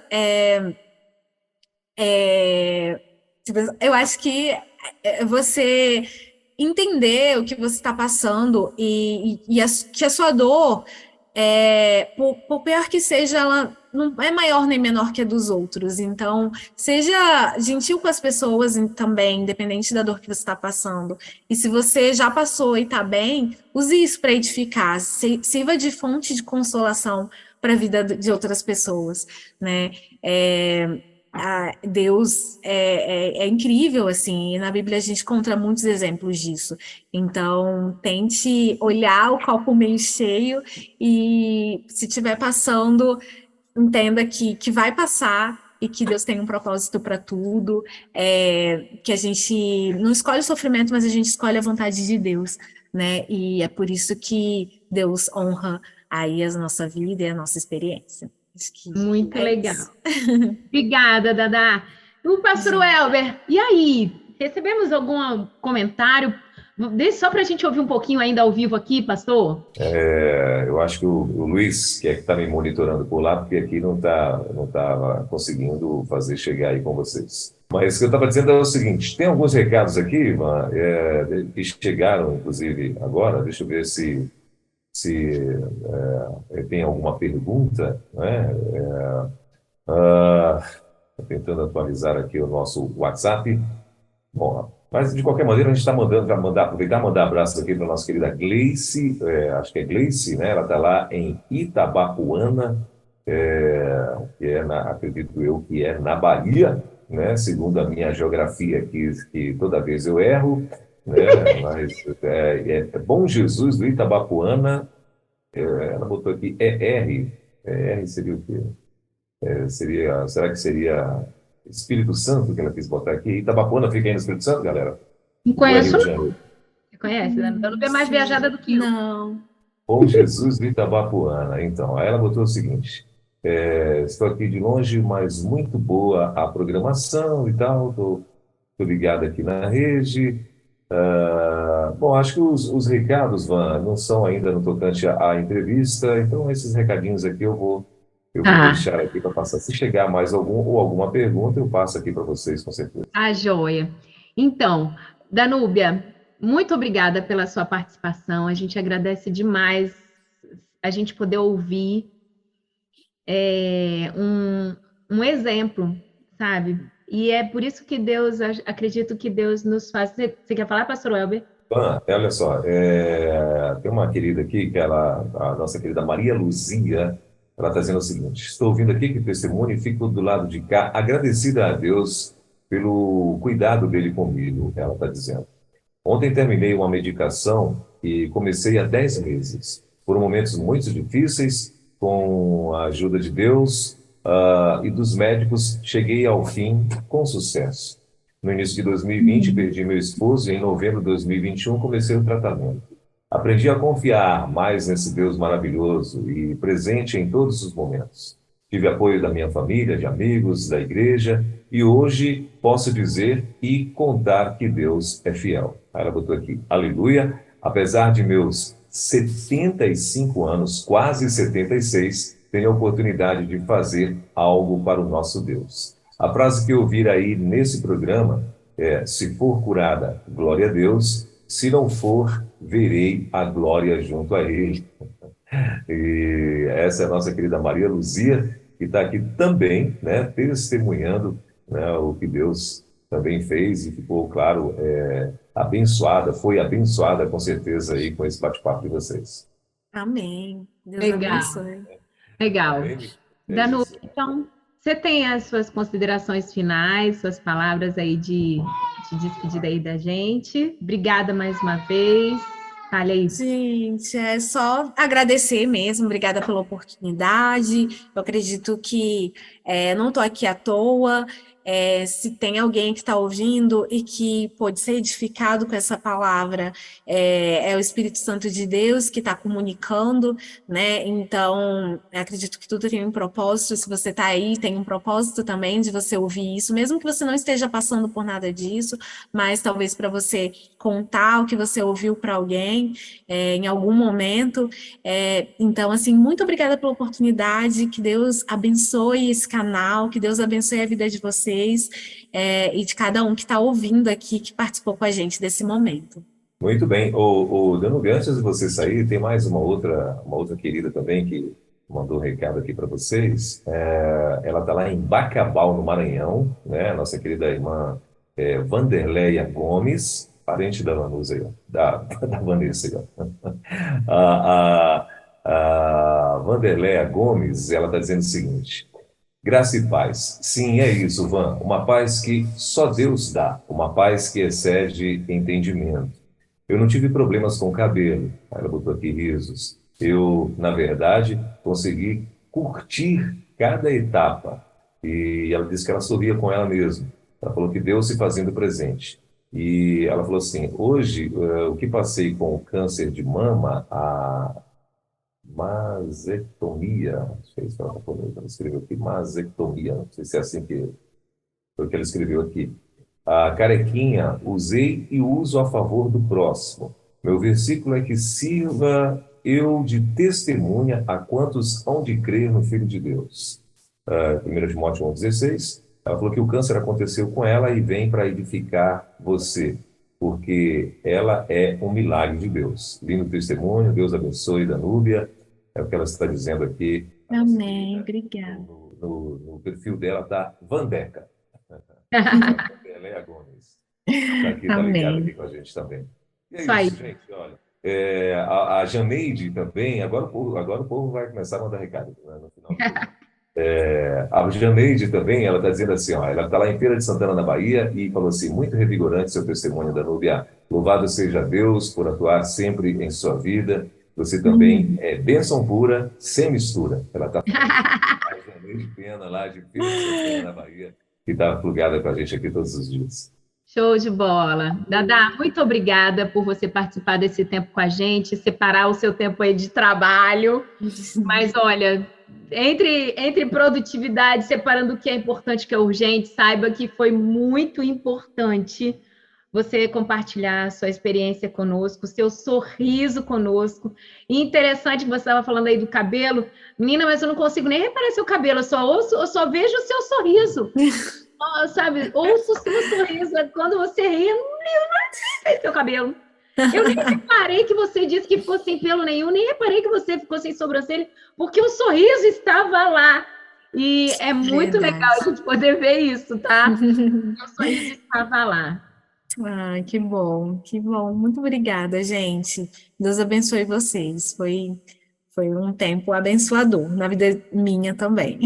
tipo, eu acho que você entender o que você está passando que a sua dor, por pior que seja, ela não é maior nem menor que a dos outros. Então, seja gentil com as pessoas também, independente da dor que você está passando. E se você já passou e está bem, use isso para edificar, sirva de fonte de consolação para a vida de outras pessoas, né? Deus é incrível, assim, e na Bíblia a gente encontra muitos exemplos disso. Então, tente olhar o copo meio cheio e, se estiver passando, entenda que vai passar e que Deus tem um propósito para tudo, que a gente não escolhe o sofrimento, mas a gente escolhe a vontade de Deus, né? E é por isso que Deus honra aí a nossa vida e a nossa experiência. Acho que Muito legal. isso. Obrigada, Dada. O pastor Elber, e aí? Recebemos algum comentário? Deixa só para a gente ouvir um pouquinho ainda ao vivo aqui, pastor. Eu acho que o Luiz, que está me monitorando por lá, porque aqui não tá conseguindo fazer chegar aí com vocês. Mas o que eu estava dizendo é o seguinte, tem alguns recados aqui, Ivan, que chegaram, inclusive, agora. Deixa eu ver se tem alguma pergunta, né? Tô tentando atualizar aqui o nosso WhatsApp. Bom, mas de qualquer maneira a gente está aproveitar e mandar abraço aqui para a nossa querida Gleice, acho que é Gleice, né? Ela está lá em Itabapuana, acredito eu que é na Bahia, né? Segundo a minha geografia aqui, que toda vez eu erro, né? Mas Bom Jesus do Itabapuana, ela botou aqui ER seria o quê? Será que seria Espírito Santo que ela quis botar aqui? Itabapuana fica aí no Espírito Santo, galera? Não conheço. Você conhece, né? Eu não é mais viajada do que eu. Não. Bom Jesus do Itabapuana. Então, aí ela botou o seguinte: estou aqui de longe, mas muito boa a programação e tal. Estou ligado aqui na rede. Bom, acho que os recados, Van, não são ainda no tocante à entrevista, então esses recadinhos aqui eu vou deixar aqui para passar. Se chegar mais alguma pergunta, eu passo aqui para vocês, com certeza. Joia. Então, Danúbia, muito obrigada pela sua participação. A gente agradece demais a gente poder ouvir um exemplo, sabe? E é por isso que Deus, acredito que Deus nos faz... Você quer falar, pastor Elber? Olha só, tem uma querida aqui, que a nossa querida Maria Luzia, ela está dizendo o seguinte: estou ouvindo aqui que testemunho e fico do lado de cá, agradecida a Deus pelo cuidado dele comigo, ela está dizendo. Ontem terminei uma medicação e comecei há 10 meses. Foram momentos muito difíceis, com a ajuda de Deus e dos médicos, cheguei ao fim com sucesso. No início de 2020, perdi meu esposo e em novembro de 2021 comecei o tratamento. Aprendi a confiar mais nesse Deus maravilhoso e presente em todos os momentos. Tive apoio da minha família, de amigos, da igreja, e hoje posso dizer e contar que Deus é fiel. Aí ela botou aqui, aleluia, apesar de meus 75 anos, quase 76, tenho a oportunidade de fazer algo para o nosso Deus. A frase que eu ouvi aí nesse programa é: se for curada, glória a Deus, se não for, verei a glória junto a Ele. E essa é a nossa querida Maria Luzia, que está aqui também, né, testemunhando, né, o que Deus também fez e ficou, claro, abençoada, foi abençoada com certeza aí com esse bate-papo de vocês. Amém. Deus Legal, abençoe. legal. Amém? É Danúbia, isso. então, você tem as suas considerações finais, suas palavras aí de despedida aí da gente. Obrigada mais uma vez. Fale aí. Gente, é só agradecer mesmo, obrigada pela oportunidade. Eu acredito que não estou aqui à toa. Se tem alguém que está ouvindo e que pode ser edificado com essa palavra, é o Espírito Santo de Deus que está comunicando, né? Então, eu acredito que tudo tem um propósito. Se você está aí, tem um propósito também de você ouvir isso, mesmo que você não esteja passando por nada disso, mas talvez para você contar o que você ouviu para alguém em algum momento. Então, assim, muito obrigada pela oportunidade, que Deus abençoe esse canal, que Deus abençoe a vida de vocês e de cada um que está ouvindo aqui, que participou com a gente desse momento. Muito bem. Danube, antes de você sair, tem mais uma outra querida também que mandou um recado aqui para vocês. Ela está lá em Bacabal, no Maranhão, né? Nossa querida irmã Vanderleia Gomes, parente da Vanusa aí, ó, da Vanessa aí, ó. A Vanderleia Gomes, ela está dizendo o seguinte: graça e paz. Sim, é isso, Van. Uma paz que só Deus dá, uma paz que excede entendimento. Eu não tive problemas com o cabelo. Ela botou aqui risos. Eu, na verdade, consegui curtir cada etapa. E ela disse que ela sorria com ela mesma. Ela falou que Deus se fazendo presente. E ela falou assim: hoje, o que passei com o câncer de mama, a masectomia, não sei se ela escreveu aqui, masectomia, não sei se é assim que foi o que ela escreveu aqui. A carequinha, usei e uso a favor do próximo. Meu versículo é que sirva eu de testemunha a quantos hão de crer no Filho de Deus. 1 Timóteo 1,16, ela falou que o câncer aconteceu com ela e vem para edificar você, porque ela é um milagre de Deus. Lindo testemunho, Deus abençoe, Danúbia, é o que ela está dizendo aqui. Amém, obrigada. No perfil dela está Vandeca. Vanderleia Gomes. Está aqui, está ligado aqui com a gente também. E é isso, gente, olha. A Janeide também, agora o povo vai começar a mandar recado, né, no final do vídeo. A Janeide também, ela está dizendo assim, ó, ela está lá em Feira de Santana, na Bahia, e falou assim: muito revigorante seu testemunho, Danúbia. Louvado seja Deus por atuar sempre em sua vida. Você também é bênção pura, sem mistura. Ela está falando. A Janeide Pena, lá de Feira de Santana, na Bahia, que está plugada com a gente aqui todos os dias. Show de bola. Dada, muito obrigada por você participar desse tempo com a gente, separar o seu tempo aí de trabalho. Mas, olha, entre produtividade, separando o que é importante, o que é urgente, saiba que foi muito importante você compartilhar a sua experiência conosco, o seu sorriso conosco. E interessante que você estava falando aí do cabelo. Menina, mas eu não consigo nem reparar seu cabelo, eu só vejo o seu sorriso. Sabe, ouço o seu sorriso. Quando você ri, eu não sei seu cabelo. Eu nem reparei que você disse que ficou sem pelo nenhum, nem reparei que você ficou sem sobrancelha, porque o sorriso estava lá. E é muito legal a gente poder ver isso, tá? O sorriso estava lá. Ah, que bom, que bom. Muito obrigada, gente. Deus abençoe vocês. Foi um tempo abençoador na vida minha também.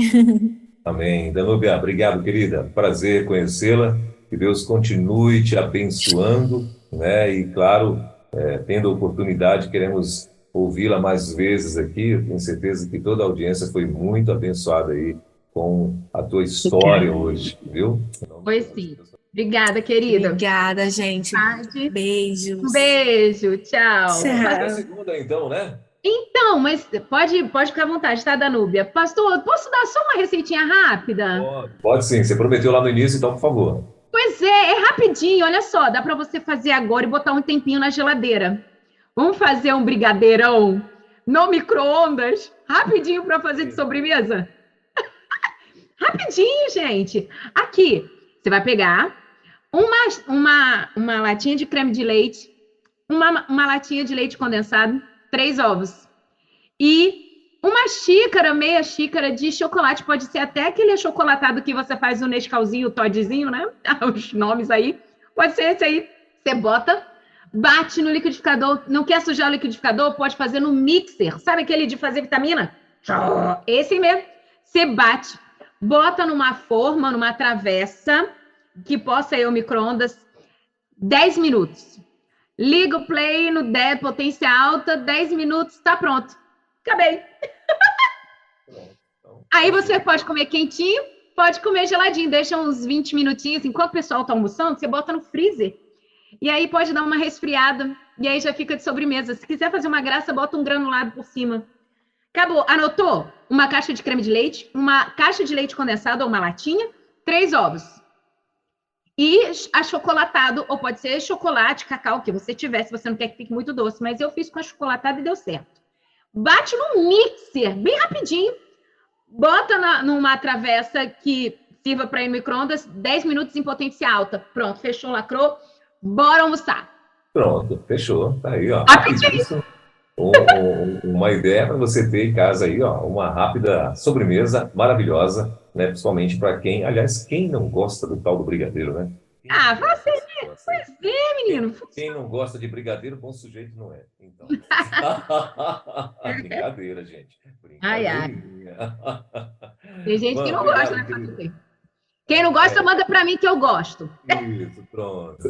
Amém. Danúbia, obrigado, querida. Prazer conhecê-la. Que Deus continue te abençoando, né? E, claro, tendo a oportunidade, queremos ouvi-la mais vezes aqui. Eu tenho certeza que toda a audiência foi muito abençoada aí com a tua história hoje, viu? Foi sim. Obrigada, querida. Obrigada, gente. Beijos. Um beijo. Tchau. Até segunda, então, né? Então, mas pode ficar à vontade, tá, Danúbia? Pastor, posso dar só uma receitinha rápida? Pode sim, você prometeu lá no início, então, por favor. Pois é rapidinho, olha só, dá para você fazer agora e botar um tempinho na geladeira. Vamos fazer um brigadeirão no micro-ondas, rapidinho para fazer de sobremesa? Rapidinho, gente. Aqui, você vai pegar uma latinha de creme de leite, uma latinha de leite condensado, 3 ovos e uma xícara, meia xícara de chocolate, pode ser até aquele achocolatado que você faz o Nescauzinho, o Todzinho, né? Os nomes aí. Pode ser esse aí. Você bota, bate no liquidificador. Não quer sujar o liquidificador? Pode fazer no mixer. Sabe aquele de fazer vitamina? Esse mesmo. Você bate, bota numa forma, numa travessa, que possa ir ao micro-ondas, 10 minutos. Liga o play no 10, potência alta, 10 minutos, tá pronto. Acabei. Aí você pode comer quentinho, pode comer geladinho. Deixa uns 20 minutinhos, enquanto o pessoal tá almoçando, você bota no freezer. E aí pode dar uma resfriada, e aí já fica de sobremesa. Se quiser fazer uma graça, bota um granulado por cima. Acabou. Anotou? Uma caixa de creme de leite, uma caixa de leite condensado ou uma latinha, 3 ovos. E achocolatado, ou pode ser chocolate, cacau, que você tiver, se você não quer que fique muito doce. Mas eu fiz com achocolatado e deu certo. Bate no mixer, bem rapidinho. Bota numa travessa que sirva para ir no micro-ondas, 10 minutos em potência alta. Pronto, fechou, lacrou. Bora almoçar. Pronto, fechou. Tá aí, ó. Rapidinho. Uma ideia para você ter em casa aí, ó, uma rápida sobremesa maravilhosa, né? Principalmente para quem, aliás, quem não gosta do tal do brigadeiro, né? Você, pois é, menino. Quem não gosta de brigadeiro, bom sujeito não é. Então. Brincadeira, gente. Ai. Tem gente que não gosta, né? Quem não gosta, manda para mim que eu gosto. Isso, pronto.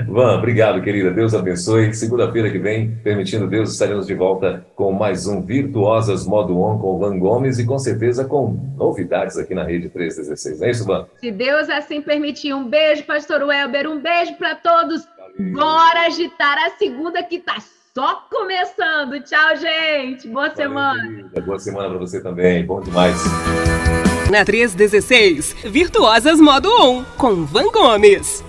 Van, obrigado, querida. Deus abençoe. Segunda-feira que vem, permitindo Deus, estaremos de volta com mais um Virtuosas Modo On com Van Gomes e com certeza com novidades aqui na Rede 316. Não é isso, Van? Se Deus assim permitir. Um beijo, pastor Welber. Um beijo para todos. Valeu. Bora agitar a segunda que tá só começando. Tchau, gente. Boa semana. Querida. Boa semana para você também. Bom demais. Na 316, Virtuosas Modo On, com Van Gomes.